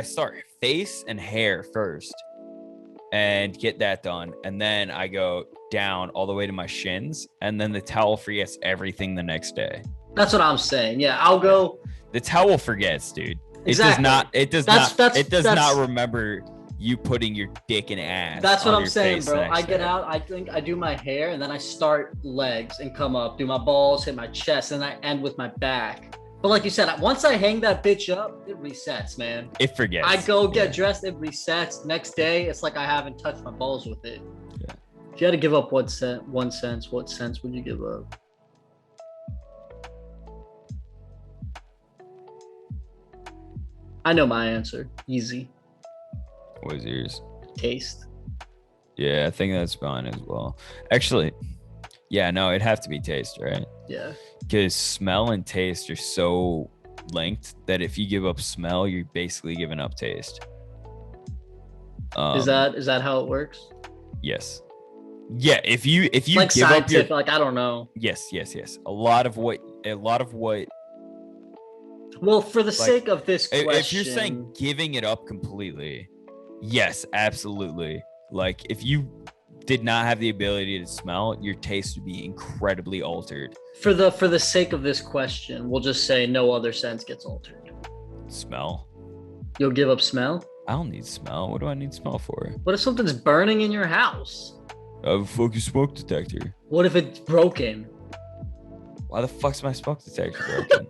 C: face and hair first. And get that done. And then I go down all the way to my shins. And then the towel forgets everything the next day.
B: That's what I'm saying. Yeah, I'll go.
C: The towel forgets, dude.
B: Exactly.
C: It does not remember you putting your dick and ass.
B: That's what
C: on
B: I'm saying, bro. I get
C: day.
B: out, I think I do my hair, and then I start legs and come up, do my balls, hit my chest, and I end with my back. But like you said, once I hang that bitch up, it resets, man.
C: It forgets.
B: I go get dressed, it resets. Next day, it's like I haven't touched my balls with it.
C: Yeah.
B: If you had to give up 1 cent, what sense would you give up? I know my answer. Easy.
C: What was yours?
B: Taste.
C: Yeah, I think that's fine as well. Actually, yeah, no, it'd have to be taste, right?
B: Yeah.
C: Because smell and taste are so linked that if you give up smell, you're basically giving up taste.
B: Is that how it works?
C: Yes. Yeah, if you
B: like
C: give up your
B: like I don't know.
C: Yes. A lot of what
B: Well, for the sake of this question,
C: if you're saying giving it up completely, yes, absolutely. Like if you did not have the ability to smell, your taste would be incredibly altered.
B: For the sake of this question, we'll just say no other sense gets altered.
C: Smell.
B: You'll give up smell?
C: I don't need smell. What do I need smell for?
B: What if something's burning in your house?
C: I have a fucking smoke detector.
B: What if it's broken?
C: Why the fuck's my smoke detector broken?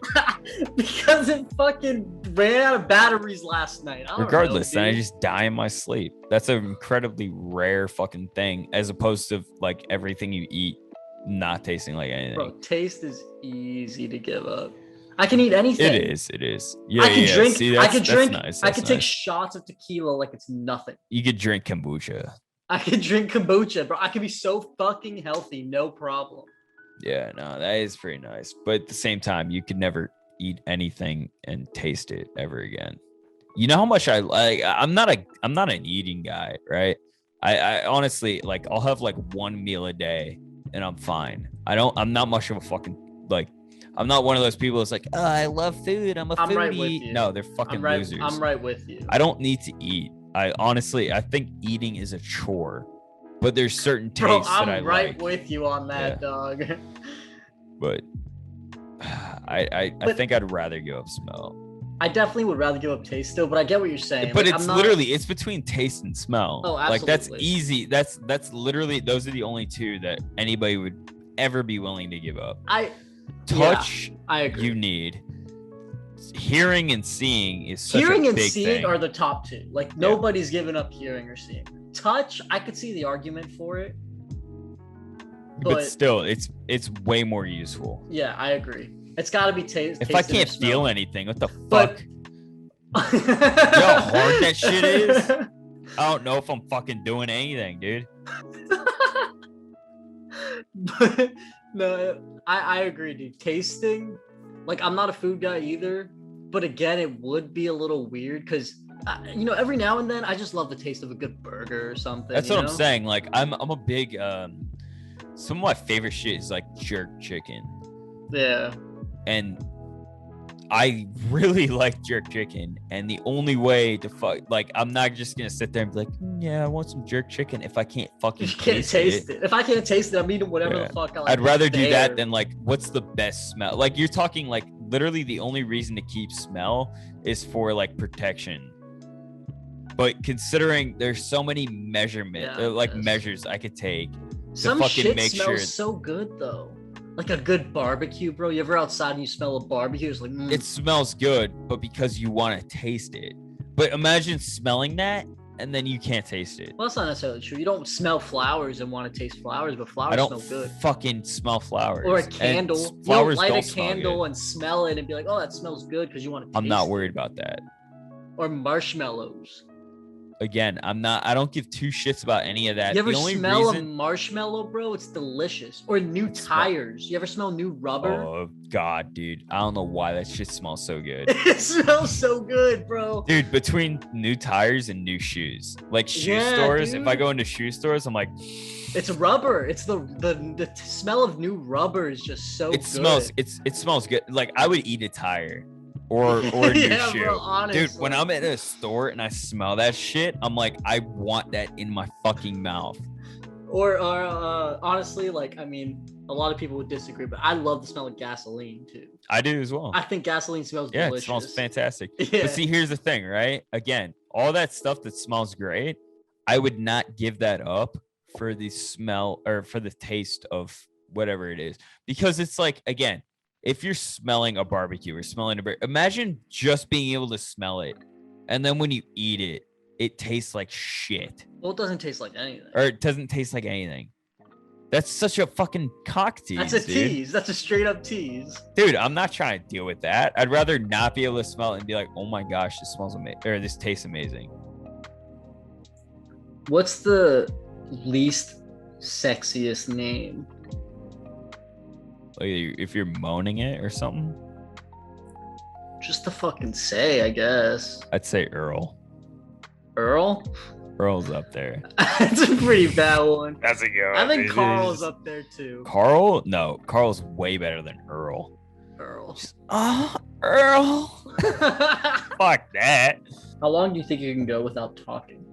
B: Because it fucking ran out of batteries last night.
C: Regardless, then I
B: dude.
C: just die in my sleep. That's an incredibly rare fucking thing, as opposed to like everything you eat not tasting like anything.
B: Bro, taste is easy to give up. I can eat anything.
C: It is. Yeah,
B: I can drink.
C: See,
B: I can drink.
C: Nice.
B: I can take shots of tequila like it's nothing.
C: You could drink kombucha.
B: I can drink kombucha, bro. I can be so fucking healthy, no problem.
C: Yeah, no, that is pretty nice. But at the same time, you could never eat anything and taste it ever again. You know how much I like. I'm not an eating guy, right? I honestly like. I'll have like one meal a day and I'm fine. I'm not much of a fucking like. I'm not one of those people that's like, oh, I love food. I'm a foodie.
B: Right with you.
C: No, they're fucking losers.
B: I'm right with you.
C: I don't need to eat. I think eating is a chore, but there's certain tastes that I like.
B: I'm right with you on that, dog.
C: But I think I'd rather give up smell.
B: I definitely would rather give up taste still, but I get what you're saying.
C: But
B: like,
C: it's literally it's between taste and smell.
B: Oh, absolutely.
C: Like that's easy. That's literally those are the only two that anybody would ever be willing to give up. Touch,
B: I agree.
C: You need. Hearing and seeing is such
B: hearing
C: a
B: and
C: big
B: seeing
C: thing.
B: Are the top two. Like nobody's giving up hearing or seeing. Touch, I could see the argument for it.
C: But still, it's way more useful.
B: Yeah, I agree. It's got to be taste.
C: If I can't feel anything, what the
B: But-
C: fuck? You know how hard that shit is? I don't know if I'm fucking doing anything, dude.
B: But no, I agree, dude. Tasting, like I'm not a food guy either, but again, it would be a little weird because every now and then I just love the taste of a good burger or something.
C: That's what I'm saying. Like I'm a big some of my favorite shit is like jerk chicken.
B: Yeah.
C: And I really like jerk chicken, and the only way to I'm not just gonna sit there and be like, yeah, I want some jerk chicken if I can't fucking taste it.
B: If I can't taste it, I'm eating whatever the fuck I like.
C: I'd rather do that than like, what's the best smell? Like you're talking like literally the only reason to keep smell is for like protection. But considering there's so many measures I could take
B: some
C: to fucking
B: shit
C: make
B: smells
C: sure
B: so good though. Like a good barbecue, bro. You ever outside and you smell a barbecue? It's like
C: it smells good, but because you want to taste it. But imagine smelling that and then you can't taste it.
B: Well, that's not necessarily true. You don't smell flowers and want to taste flowers, but flowers smell good.
C: Fucking smell flowers.
B: Or a candle.
C: Flowers
B: you don't light
C: don't
B: a candle and smell it and be like, oh, that smells good because you want to taste it.
C: I'm not worried about that.
B: Or marshmallows.
C: Again, I don't give two shits about any of that.
B: You ever smell a marshmallow, bro? It's delicious. Or new tires. You ever smell new rubber?
C: Oh, God, dude. I don't know why that shit smells so good.
B: It smells so good, bro.
C: Dude, between new tires and new shoes. Like shoe stores,
B: dude.
C: If I go into shoe stores, I'm like...
B: It's rubber. It's the smell of new rubber is just so good.
C: It smells good. Like, I would eat a tire. Or a new shoe.
B: Bro,
C: dude, when I'm at a store and I smell that shit, I'm like, I want that in my fucking mouth.
B: Or honestly, like, I mean, a lot of people would disagree, but I love the smell of gasoline too.
C: I do as well.
B: I think gasoline smells delicious.
C: It smells fantastic.
B: Yeah.
C: But see, here's the thing, right? Again, all that stuff that smells great, I would not give that up for the smell or for the taste of whatever it is. Because it's like, again, if you're smelling a barbecue or smelling a burger, imagine just being able to smell it. And then when you eat it, it tastes like shit.
B: Well, it doesn't taste like anything.
C: Or it doesn't taste like anything. That's such a fucking cock tease.
B: That's a tease. That's a straight up tease.
C: Dude, I'm not trying to deal with that. I'd rather not be able to smell it and be like, oh my gosh, this smells amazing. Or this tastes amazing.
B: What's the least sexiest name?
C: Like if you're moaning it or something?
B: Just to fucking say, I guess.
C: I'd say Earl.
B: Earl?
C: Earl's up there.
B: That's a pretty bad one.
C: That's a good one.
B: I think Carl's up there too.
C: Carl? No, Carl's way better than Earl.
B: Earl.
C: Earl. Fuck that.
B: How long do you think you can go without talking?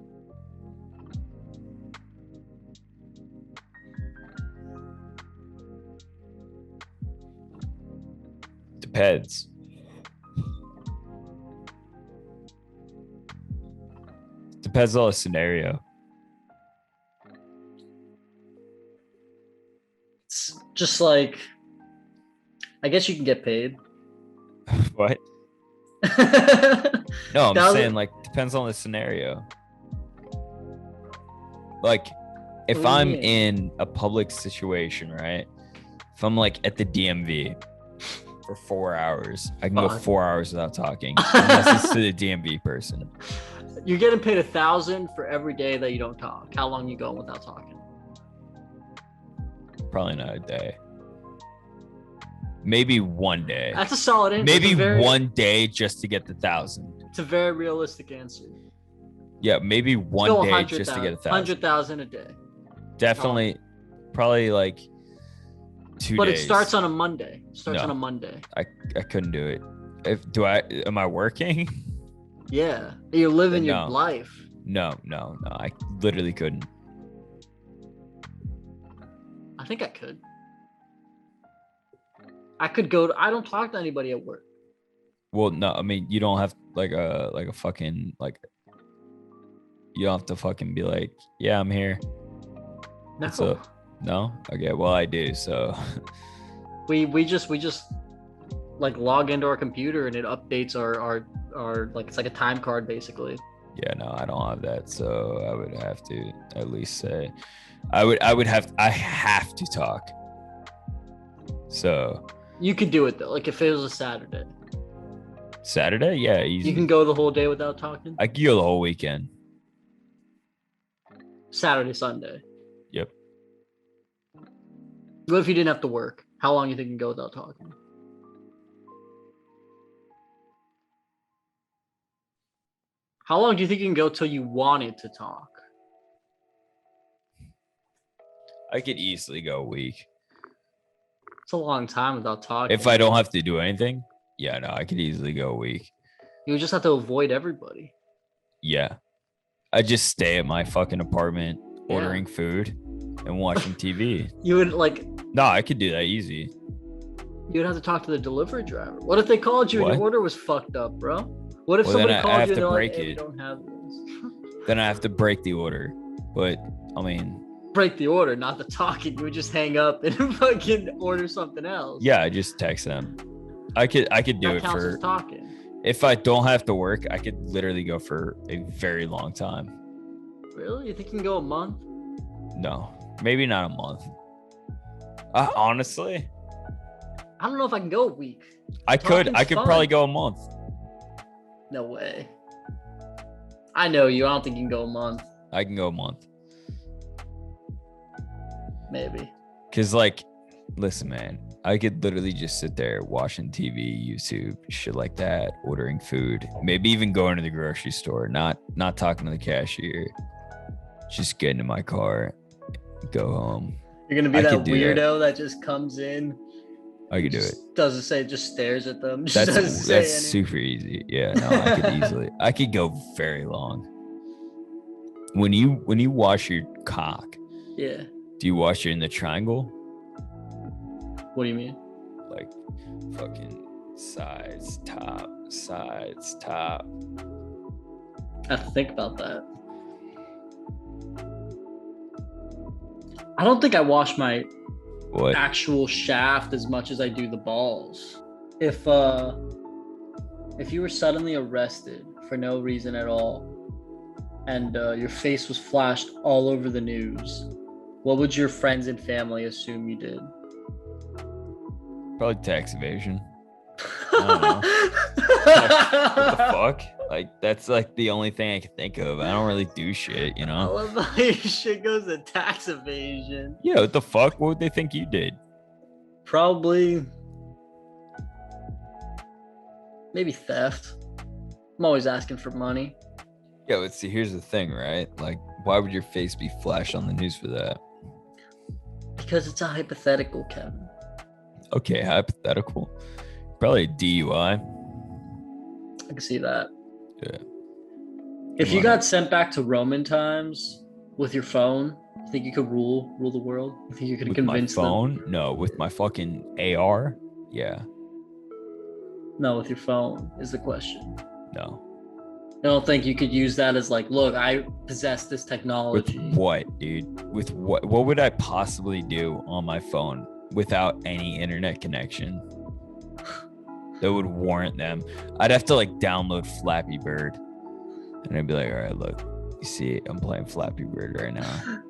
C: Depends. Depends on the scenario.
B: It's just like, I guess you can get paid.
C: What? No, I'm saying like depends on the scenario. Like if I'm in a public situation, right? If I'm like at the DMV for 4 hours, I can go 4 hours without talking unless it's to the DMV person.
B: You're getting paid $1,000 for every day that you don't talk. How long you going without talking?
C: Probably not a day. Maybe one day.
B: That's a solid answer.
C: Maybe one day just to get the 1,000.
B: It's a very realistic answer.
C: Yeah, maybe one day just to get 1,000.
B: 100,000 a day.
C: Definitely, probably like 2 days.
B: But it starts on a Monday.
C: I couldn't do it. Am I working?
B: Yeah, you're living your life.
C: No. I literally couldn't.
B: I think I could. I could go. I don't talk to anybody at work.
C: Well, no. I mean, you don't have like a fucking like. You don't have to fucking be like, yeah, I'm here.
B: No.
C: No. Okay. Well, I do. So.
B: We just like log into our computer and it updates our like it's like a time card basically.
C: Yeah, no, I don't have that, so I would have to at least say I have to talk. So
B: you could do it though, like if it was a Saturday,
C: yeah, easy.
B: You can go the whole day without talking.
C: I could go the whole weekend.
B: Saturday, Sunday.
C: Yep.
B: What if you didn't have to work? How long do you think you can go without talking? How long do you think you can go till you wanted to talk?
C: I could easily go a week.
B: It's a long time without talking.
C: If I don't have to do anything, yeah, no, I could easily go a week.
B: You would just have to avoid everybody.
C: Yeah. I just stay at my fucking apartment ordering food and watching TV.
B: You would like.
C: No, I could do that easy.
B: You'd have to talk to the delivery driver. What if they called you and your order was fucked up, bro? What if somebody called you and they're like, "Hey, we don't have this."
C: Then I have to break the order. But I mean,
B: break the order, not the talking. You would just hang up and fucking order something else.
C: Yeah, I just text them. I could do it for
B: talking.
C: If I don't have to work, I could literally go for a very long time.
B: Really? You think you can go a month?
C: No, maybe not a month. Honestly,
B: I don't know if I can go a week.
C: I could probably go a month.
B: No way. I know you. I don't think you can go a month.
C: I can go a month.
B: Maybe.
C: Cause like, listen, man, I could literally just sit there watching TV, YouTube, shit like that, ordering food, maybe even going to the grocery store, not talking to the cashier, just get into my car, go home.
B: You're gonna be that weirdo that just comes in.
C: I could do it.
B: Doesn't say, just stares at them.
C: That's super easy. Yeah, no, I could easily. I could go very long. When you wash your cock,
B: yeah.
C: Do you wash it in the triangle?
B: What do you mean?
C: Like fucking sides, top, sides, top.
B: I have to think about that. I don't think I wash my actual shaft as much as I do the balls. If you were suddenly arrested for no reason at all, and your face was flashed all over the news, what would your friends and family assume you did?
C: Probably tax evasion. I don't know. What the fuck? Like, that's like the only thing I can think of. I don't really do shit, you know?
B: I love how your shit goes to tax evasion.
C: Yeah, what the fuck? What would they think you did?
B: Probably maybe theft. I'm always asking for money.
C: Yeah, but see, here's the thing, right? Like, why would your face be flashed on the news for that?
B: Because it's a hypothetical, Kevin.
C: Okay, hypothetical. Probably a DUI.
B: I can see that.
C: Yeah.
B: If you got sent back to Roman times with your phone, you think you could rule the world? You think you could convince
C: my phone?
B: them?
C: No, with my fucking AR? Yeah.
B: No, with your phone is the question.
C: No.
B: I don't think you could use that as like, look, I possess this technology.
C: With what, dude? With what? What would I possibly do on my phone without any internet connection that would warrant them? I'd have to like download Flappy Bird, and I'd be like, all right, look, you see, I'm playing Flappy Bird right now.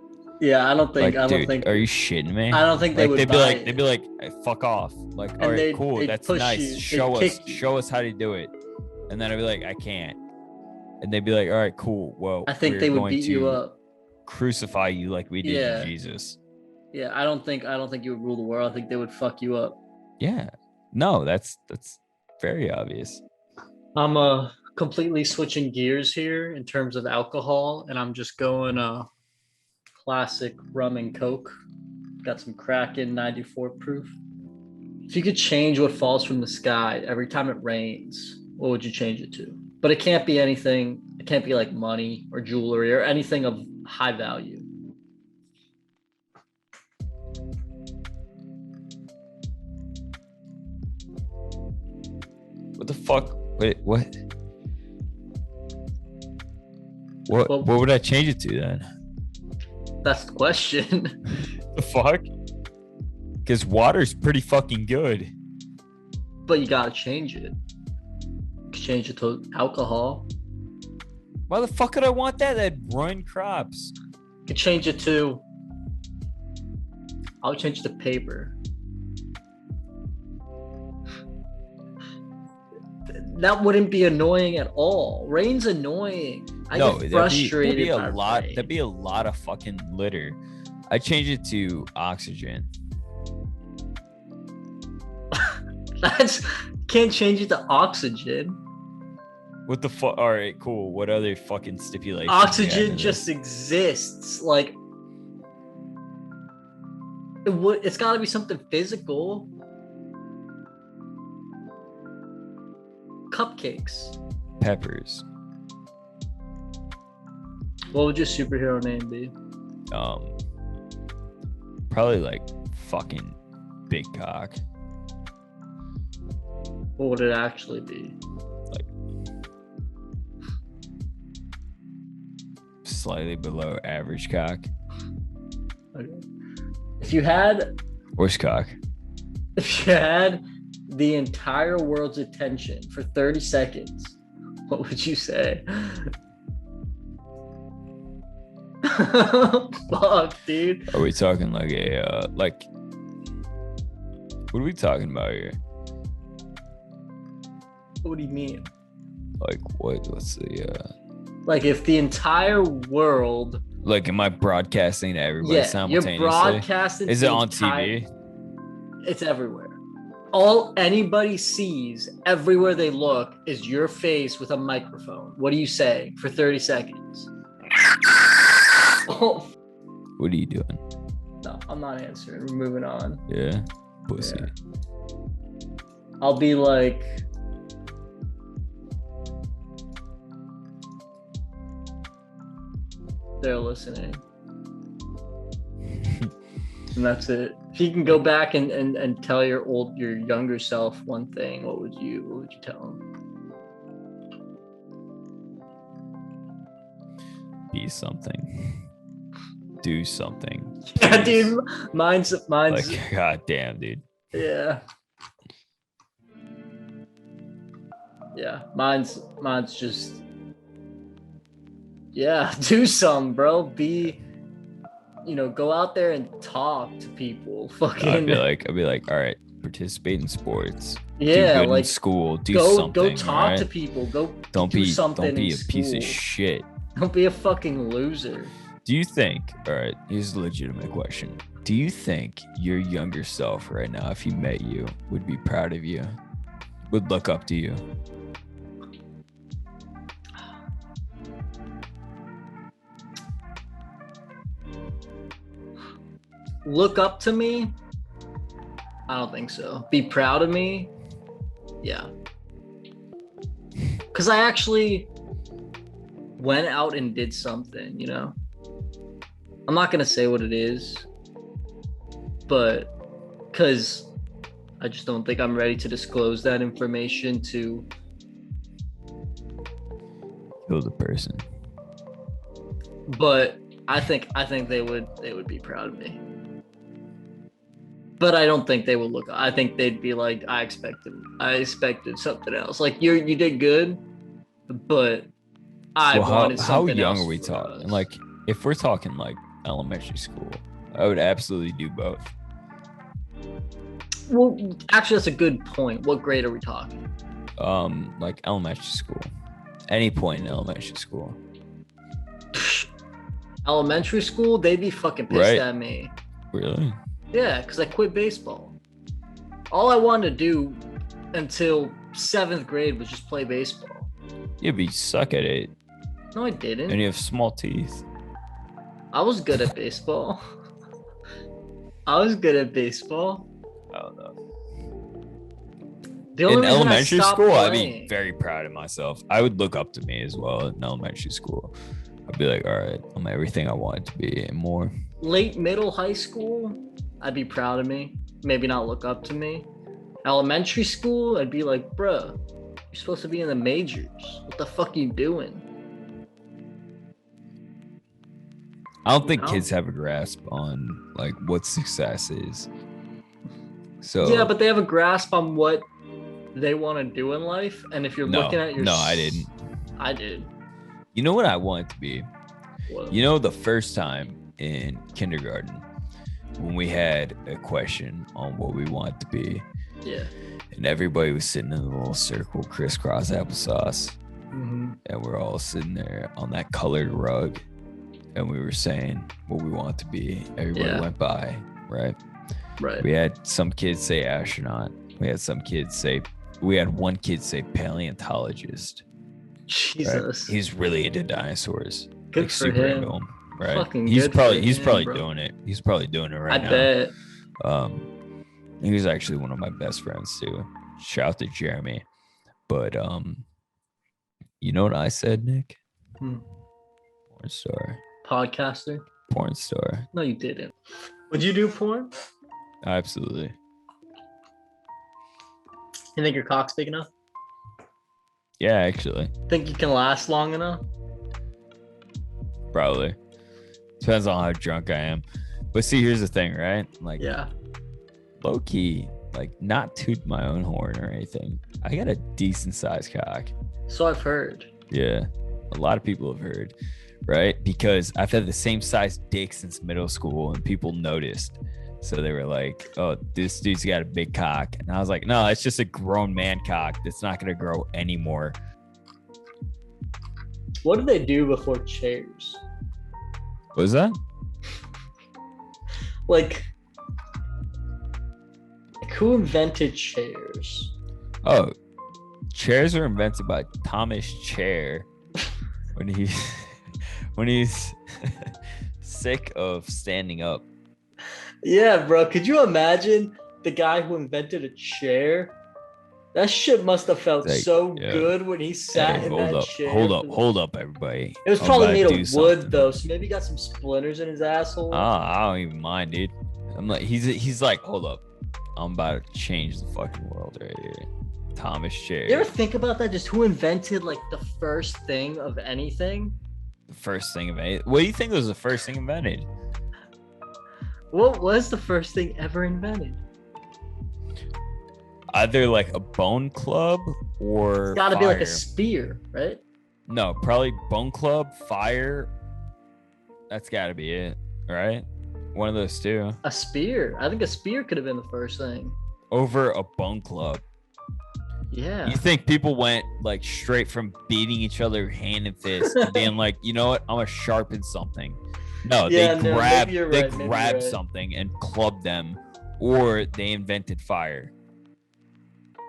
B: Yeah, I don't think.
C: Like, dude, are you shitting me?
B: I don't think they would.
C: They'd be like, hey, fuck off. Like, all right, cool, that's nice. Show us how to do it. And then I'd be like, I can't. And they'd be like, all right, cool. Well,
B: I think they would beat you up,
C: crucify you like we did to Jesus.
B: Yeah, I don't think you would rule the world. I think they would fuck you up.
C: Yeah, no, that's very obvious.
B: I'm completely switching gears here in terms of alcohol, and I'm just going classic rum and coke. Got some Kraken 94 proof. If you could change what falls from the sky every time it rains, what would you change it to? But it can't be anything. It can't be like money or jewelry or anything of high value.
C: What the fuck? Wait, what? What would I change it to then?
B: That's the question.
C: The fuck? Because water's pretty fucking good.
B: But you gotta change it. Change it to alcohol.
C: Why the fuck could I want that? That'd ruin crops.
B: You could change it to. I would change it to paper. That wouldn't be annoying at all. Rain's annoying. I get frustrated.
C: That'd be a lot of fucking litter. I change it to oxygen.
B: Can't change it to oxygen.
C: What the fuck? All right, cool. What other fucking stipulations?
B: Oxygen just exists. Like, it's got to be something physical. Cupcakes.
C: Peppers.
B: What would your superhero name be?
C: Probably like fucking big cock.
B: What would it actually be?
C: Like slightly below average cock.
B: Okay. If you had
C: Worst cock.
B: the entire world's attention for 30 seconds, what would you say? Fuck, dude.
C: Are we talking like a like? What are we talking about here?
B: What do you mean?
C: Like what? What's the?
B: Like if the entire world.
C: Like, am I broadcasting to everybody simultaneously?
B: You're broadcasting.
C: Is it on TV?
B: It's everywhere. All anybody sees everywhere they look is your face with a microphone. What do you say for 30 seconds? Oh.
C: What are you doing?
B: No, I'm not answering. We're moving on.
C: Yeah, pussy.
B: Yeah. I'll be like, they're listening. And that's it. If you can go back and tell your younger self one thing, what would you tell them?
C: Be something. Do something.
B: Yeah,
C: Jeez.
B: dude. Mine's
C: Like, god damn, dude.
B: yeah. Yeah, mine's just, yeah, do some, bro. Be, go out there and talk to people. Fucking.
C: I'd be like, all right, participate in sports.
B: Yeah,
C: do good
B: like
C: in school. Do
B: go
C: something.
B: talk
C: right?
B: to people. Go
C: Don't
B: do
C: be
B: something.
C: Don't be
B: in
C: a piece of
B: school.
C: shit.
B: Don't be a fucking loser.
C: Do you think? All right, here's a legitimate question. Do you think your younger self right now, if he met you, would be proud of you? Would look up to you?
B: Look up to me? I don't think so. Be proud of me? Yeah. Because I actually went out and did something, I'm not going to say what it is, but because I just don't think I'm ready to disclose that information to
C: Kill the person.
B: But I think they would be proud of me. But I don't think they would look. I think they'd be like, I expected something else. Like you did good, but I wanted something else.
C: How young are we talking?
B: Us.
C: Like, if we're talking like elementary school, I would absolutely do both.
B: Well, actually, that's a good point. What grade are we talking?
C: Like elementary school. Any point in elementary school.
B: Elementary school, they'd be fucking pissed at me.
C: Really?
B: Yeah, because I quit baseball. All I wanted to do until 7th grade was just play baseball.
C: Yeah, but you suck at it.
B: No, I didn't.
C: And you have small teeth.
B: I was good at baseball. I was good at baseball.
C: I don't know.
B: The only
C: In
B: reason
C: elementary
B: I stopped
C: school, I'd
B: playing,
C: be very proud of myself. I would look up to me as well in elementary school. I'd be like, all right, I'm everything I wanted to be and more.
B: late middle high school, I'd be proud of me. Maybe not look up to me. Elementary school, I'd be like, bruh, you're supposed to be in the majors. What the fuck are you doing?
C: I don't think kids have a grasp on like what success is. So
B: yeah, but they have a grasp on what they want to do in life. And if you're looking at your...
C: No, I didn't.
B: I did.
C: You know what I wanted to be?
B: What?
C: You know, the first time in kindergarten when we had a question on what we wanted to be.
B: Yeah.
C: And everybody was sitting in a little circle, crisscross applesauce.
B: Mm-hmm.
C: And we're all sitting there on that colored rug. And we were saying what we want to be. Everybody went by, right?
B: Right.
C: We had some kids say astronaut. We had one kid say paleontologist.
B: Jesus.
C: He's really into dinosaurs.
B: Good
C: like
B: for
C: super
B: him.
C: into them, right?
B: Fucking
C: he's
B: good
C: probably
B: for
C: he's
B: him,
C: probably
B: bro.
C: doing it. He's probably doing it right
B: I
C: now.
B: bet.
C: He was actually one of my best friends too. Shout out to Jeremy. But you know what I said, Nick?
B: Hmm.
C: Porn star.
B: Podcaster?
C: Porn star.
B: No, you didn't. Would you do porn?
C: Absolutely.
B: You think your cock's big enough?
C: Yeah, actually.
B: Think you can last long enough?
C: Probably. Depends on how drunk I am. But see, here's the thing, right? Like,
B: Yeah.
C: low key, like, not toot my own horn or anything. I got a decent sized cock.
B: So I've heard.
C: Yeah. A lot of people have heard, right? Because I've had the same size dick since middle school and people noticed. So they were like, oh, this dude's got a big cock. And I was like, no, it's just a grown man cock that's not going to grow anymore.
B: What did they do before chairs?
C: What was that?
B: Like who invented chairs?
C: Oh, chairs were invented by Thomas Chair when he's sick of standing up.
B: Yeah, bro. Could you imagine the guy who invented a chair? That shit must have felt
C: Like,
B: so
C: yeah.
B: good when he sat in that chair.
C: Hold up, everybody.
B: It was
C: I'm
B: probably
C: about to
B: made
C: do
B: of wood
C: something.
B: though, so maybe he got some splinters in his asshole.
C: I don't even mind, dude. I'm like, he's like, hold up, I'm about to change the fucking world right here. Thomas Chair.
B: You ever think about that? Just who invented like the first thing of anything?
C: The first thing invented. What do you think was the first thing invented?
B: What was the first thing ever invented?
C: Either like a bone club or
B: It's gotta be like a
C: fire.
B: spear, right?
C: No, probably bone club, fire. That's gotta be it, right? One of those two.
B: A spear. I think a spear could have been the first thing.
C: Over a bone club.
B: Yeah.
C: You think people went like straight from beating each other hand and fist to being like, you know what, I'm gonna sharpen something. No,
B: Yeah,
C: they
B: no,
C: grabbed
B: maybe you're
C: they
B: right, maybe you're
C: grabbed
B: right.
C: something and clubbed them, or they invented fire.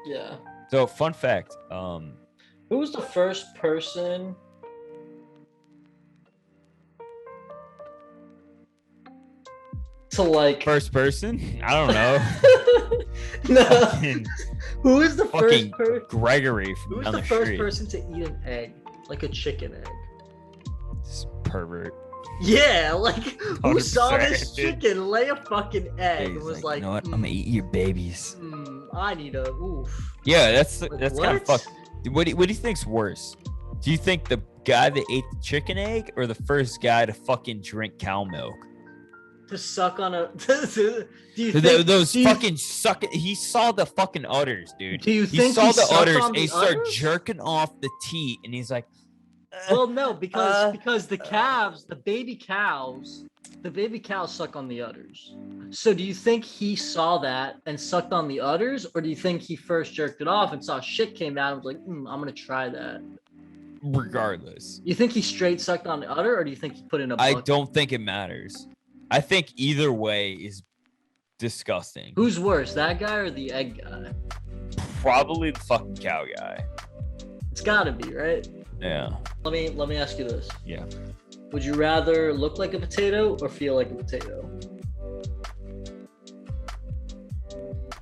B: Yeah.
C: So fun fact,
B: Who was the first person to like
C: first person? I don't know.
B: No.
C: Fucking-
B: Who is the
C: fucking
B: first person?
C: Gregory
B: Who
C: from
B: was
C: down
B: the
C: the
B: first
C: street.
B: person to eat an egg, like a chicken egg?
C: This pervert.
B: Yeah, like who saw
C: 100%,
B: this
C: dude.
B: chicken lay a fucking egg and
C: He's
B: was
C: like,
B: like,
C: you know what, I'm gonna eat your babies.
B: I need a oof.
C: Yeah, that's
B: Like,
C: kind of
B: what?
C: fucked. What do you think's worse? Do you think the guy that ate the chicken egg or the first guy to fucking drink cow milk?
B: To suck on a. Do you think
C: Those
B: do you-
C: fucking suck. He saw the fucking udders, dude.
B: Do you
C: He
B: think
C: saw
B: he
C: the
B: sucked
C: udders
B: on
C: and
B: the
C: he started
B: udders?
C: jerking off the teat, and he's like,
B: Well, no, because the calves, the baby cows suck on the udders. So do you think he saw that and sucked on the udders, or do you think he first jerked it off and saw shit came out and was like, I'm gonna try that?
C: regardless.
B: You think he straight sucked on the udder, or do you think he put in a
C: I
B: bucket?
C: don't think it matters. I think either way is disgusting.
B: Who's worse, that guy or the egg guy?
C: Probably the fucking cow guy.
B: It's gotta be, right?
C: Yeah.
B: Let me ask you this.
C: Yeah.
B: Would you rather look like a potato or feel like a potato?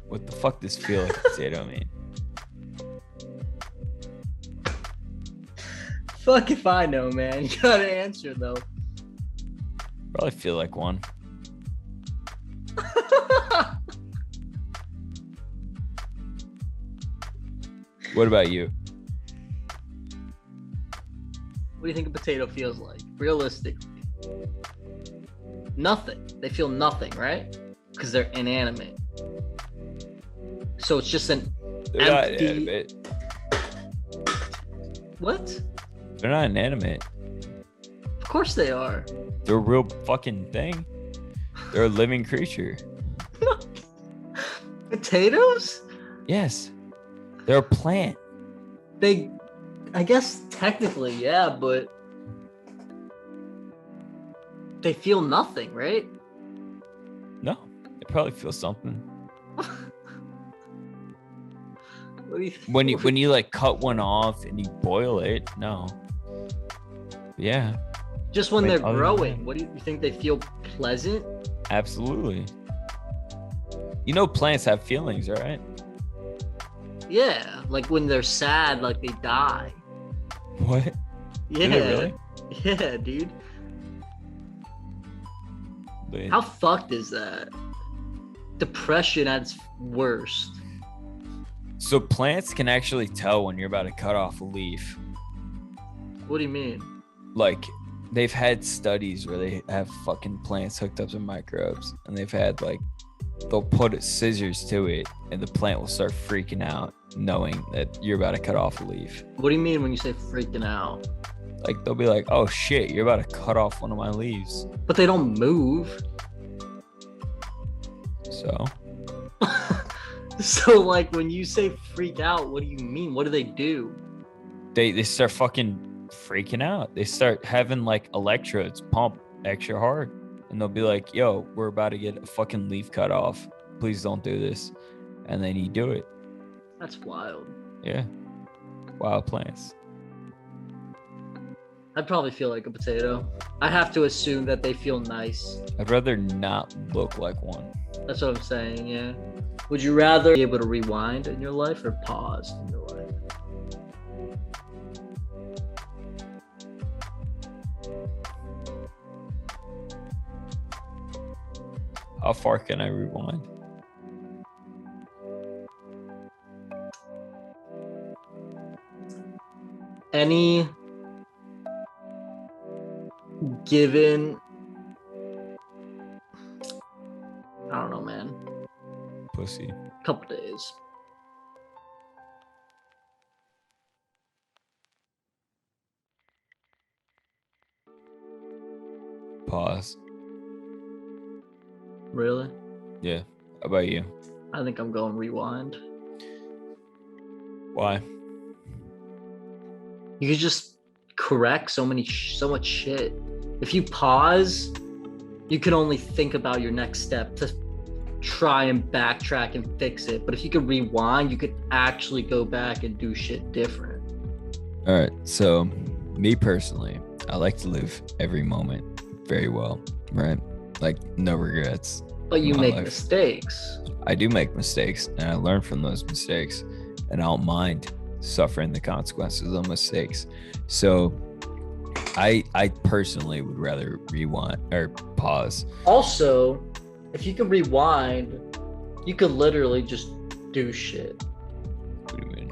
C: What the fuck does feel like a potato mean?
B: Fuck if I know, man. You gotta answer though.
C: Probably feel like one. What about you?
B: What do you think a potato feels like? Realistically. Nothing. They feel nothing, right? Because they're inanimate. So it's just an
C: They're not
B: empty.
C: inanimate.
B: What?
C: They're not inanimate.
B: Of course they are.
C: They're a real fucking thing. They're a living creature.
B: Potatoes?
C: Yes. They're a plant.
B: They, I guess technically, yeah, but they feel nothing, right?
C: No. They probably feel something.
B: What do you
C: When you like cut one off and you boil it, no. Yeah,
B: just when
C: Wait,
B: they're
C: other than
B: growing,
C: that-
B: what do you think they feel pleasant?
C: absolutely. You know plants have feelings, right?
B: Yeah, like when they're sad, like they die.
C: What?
B: Yeah,
C: Do they really?
B: yeah, dude.
C: But
B: How fucked is that? Depression at its worst.
C: so plants can actually tell when you're about to cut off a leaf.
B: What do you mean?
C: Like they've had studies where they have fucking plants hooked up to microbes, and they've had like they'll put scissors to it, and the plant will start freaking out knowing that you're about to cut off a leaf.
B: What do you mean when you say freaking out?
C: Like they'll be like, "Oh shit, you're about to cut off one of my leaves."
B: But they don't move.
C: So
B: So like when you say freak out, what do you mean? What do they do?
C: they start fucking freaking out. They start having like electrodes pump extra hard, and they'll be like, "Yo, we're about to get a fucking leaf cut off. Please don't do this." And then you do it.
B: That's wild.
C: Yeah. Wild plants.
B: I'd probably feel like a potato. I have to assume that they feel nice.
C: I'd rather not look like one.
B: That's what I'm saying, yeah. Would you rather be able to rewind in your life or pause in your life?
C: How far can I rewind?
B: Any given, I don't know, man,
C: Pussy.
B: couple days.
C: Pause.
B: Really?
C: Yeah. How about you?
B: I think I'm going rewind.
C: Why?
B: You could just correct so much shit. If you pause, you can only think about your next step to try and backtrack and fix it. But if you could rewind, you could actually go back and do shit different.
C: All right. So, me personally, I like to live every moment very well, right? Like, no regrets.
B: But you
C: My
B: make
C: life.
B: mistakes.
C: I do make mistakes, and I learn from those mistakes, and I don't mind suffering the consequences of mistakes. So, I personally would rather rewind or pause.
B: Also, if you can rewind, you could literally just do shit.
C: What do you mean?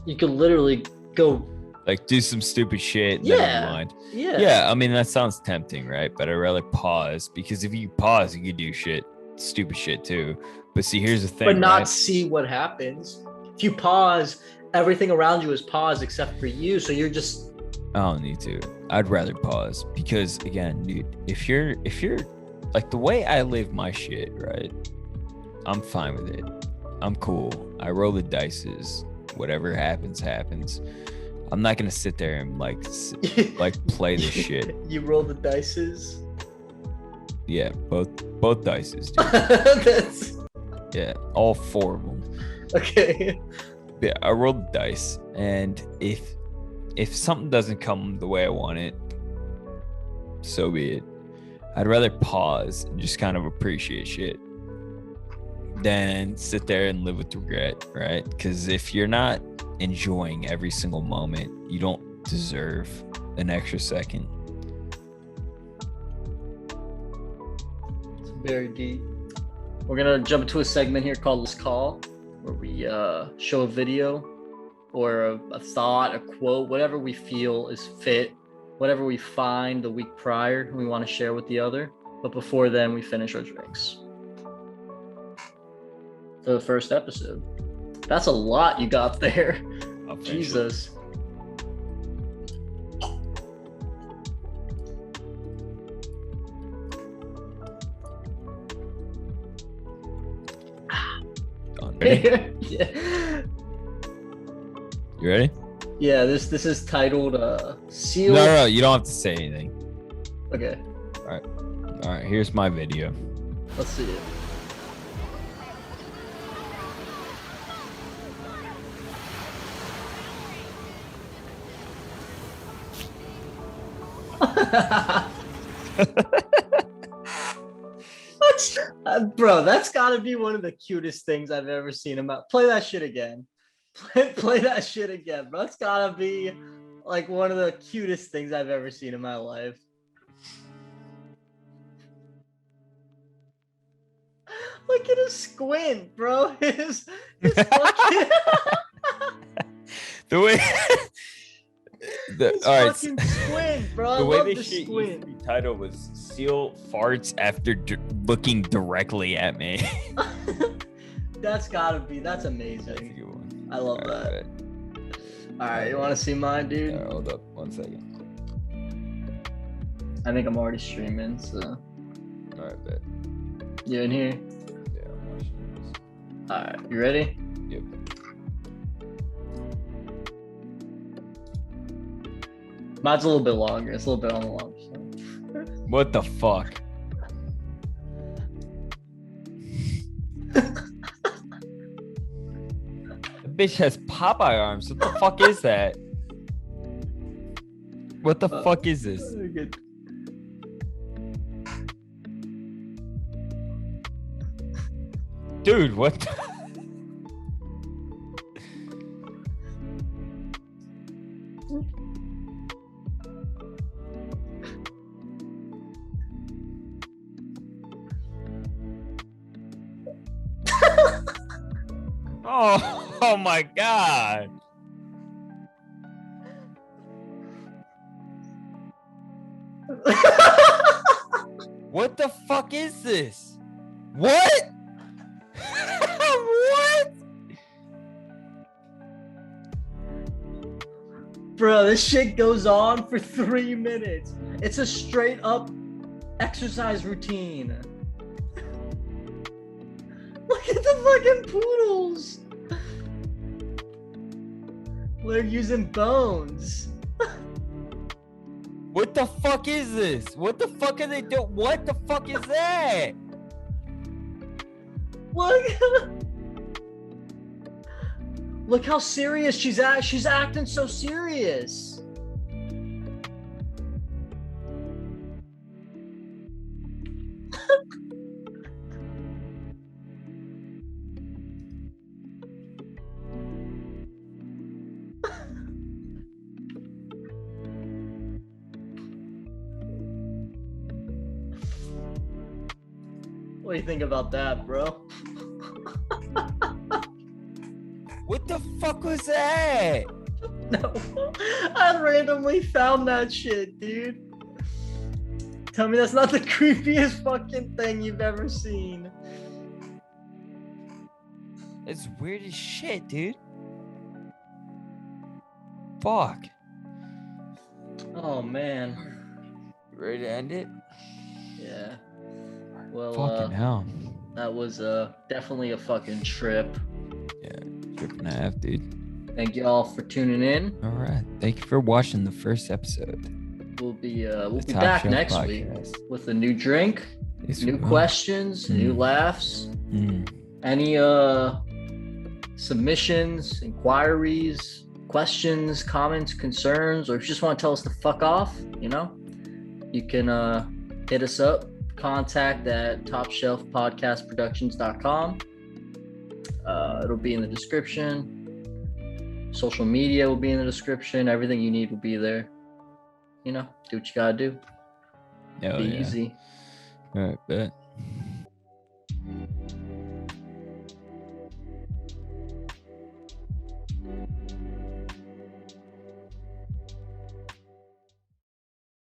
B: You could literally go,
C: Like do some stupid shit and
B: Yeah.
C: then rewind.
B: yeah.
C: Yeah, I mean that sounds tempting, right? But I'd rather pause, because if you pause, you could do stupid shit too. But see, here's the thing,
B: But not
C: right?
B: see what happens. If you pause, everything around you is paused except for you. So you're just,
C: I don't need to. I'd rather pause, because again, dude, if you're like the way I live my shit, right? I'm fine with it. I'm cool. I roll the dices. Whatever happens, happens. I'm not gonna sit there and like play this shit.
B: You roll the dices.
C: Yeah, both dices, dude.
B: That's
C: Yeah, all four of them.
B: okay.
C: Yeah, I roll the dice, and if something doesn't come the way I want it, so be it. I'd rather pause and just kind of appreciate shit than sit there and live with regret, right? Because if you're not enjoying every single moment, you don't deserve an extra second.
B: It's very deep. We're gonna jump into a segment here called Let's Call, where we show a video or a thought, a quote, whatever we feel is fit, whatever we find the week prior and we want to share with the other. But before then, we finish our drinks. For the first episode. That's a lot you got there.
C: I'll finish it.
B: Jesus.
C: Done. Ready?
B: Yeah.
C: You ready?
B: Yeah, this is titled Seal.
C: No, you don't have to say anything.
B: Okay,
C: All right, here's my video.
B: let's see it. Bro, that's gotta be one of the cutest things I've ever seen him out. Play that shit again. Play that shit again, bro. That's gotta be like one of the cutest things I've ever seen in my life. Look at his squint, bro. His fucking
C: The way
B: his
C: all right,
B: fucking squint, bro. I
C: the way
B: love
C: this
B: the
C: shit used
B: squint.
C: to be titled was "Seal farts after looking directly at me."
B: That's amazing.
C: That's a good one.
B: I love
C: All
B: that.
C: right,
B: All right, you want to see mine, dude?
C: all right, hold up 1 second.
B: I think I'm already streaming, so
C: All right, bet.
B: you in here?
C: Yeah, I'm watching this.
B: All right, you ready?
C: Yep.
B: Mine's a little bit longer. It's a little bit on the long side.
C: What the fuck? The bitch has Popeye arms. What the fuck is that? What the fuck is this?
B: Good.
C: Dude, what the- oh my god. What the fuck is this? What? What?
B: Bro, this shit goes on for 3 minutes. It's a straight up exercise routine. Look at the fucking poodles. They're using bones.
C: What the fuck is this? What the fuck are they doing? What the fuck is that?
B: Look. Look how serious she's at. She's acting so serious. What do you think about that, bro?
C: What the fuck was that?
B: No, I randomly found that shit, dude. Tell me that's not the creepiest fucking thing you've ever seen.
C: It's weird as shit, dude. Fuck.
B: Oh man.
C: Ready to end it?
B: Yeah. Well,
C: Fucking hell.
B: that was definitely a fucking trip.
C: Yeah, trip and a half, dude.
B: Thank you all for tuning in.
C: All right. Thank you for watching the first episode.
B: We'll be
C: The Top
B: back
C: Shelf
B: next week
C: Podcast.
B: with a new drink,
C: Yes,
B: new
C: we will.
B: questions, new laughs. Any submissions, inquiries, questions, comments, concerns, or if you just want to tell us to fuck off, you know, you can hit us up. Contact at topshelfpodcastproductions.com. It'll be in the description. Social media will be in the description. Everything you need will be there. You know, do what you gotta do.
C: Hell
B: Be
C: yeah.
B: easy.
C: All right, bet.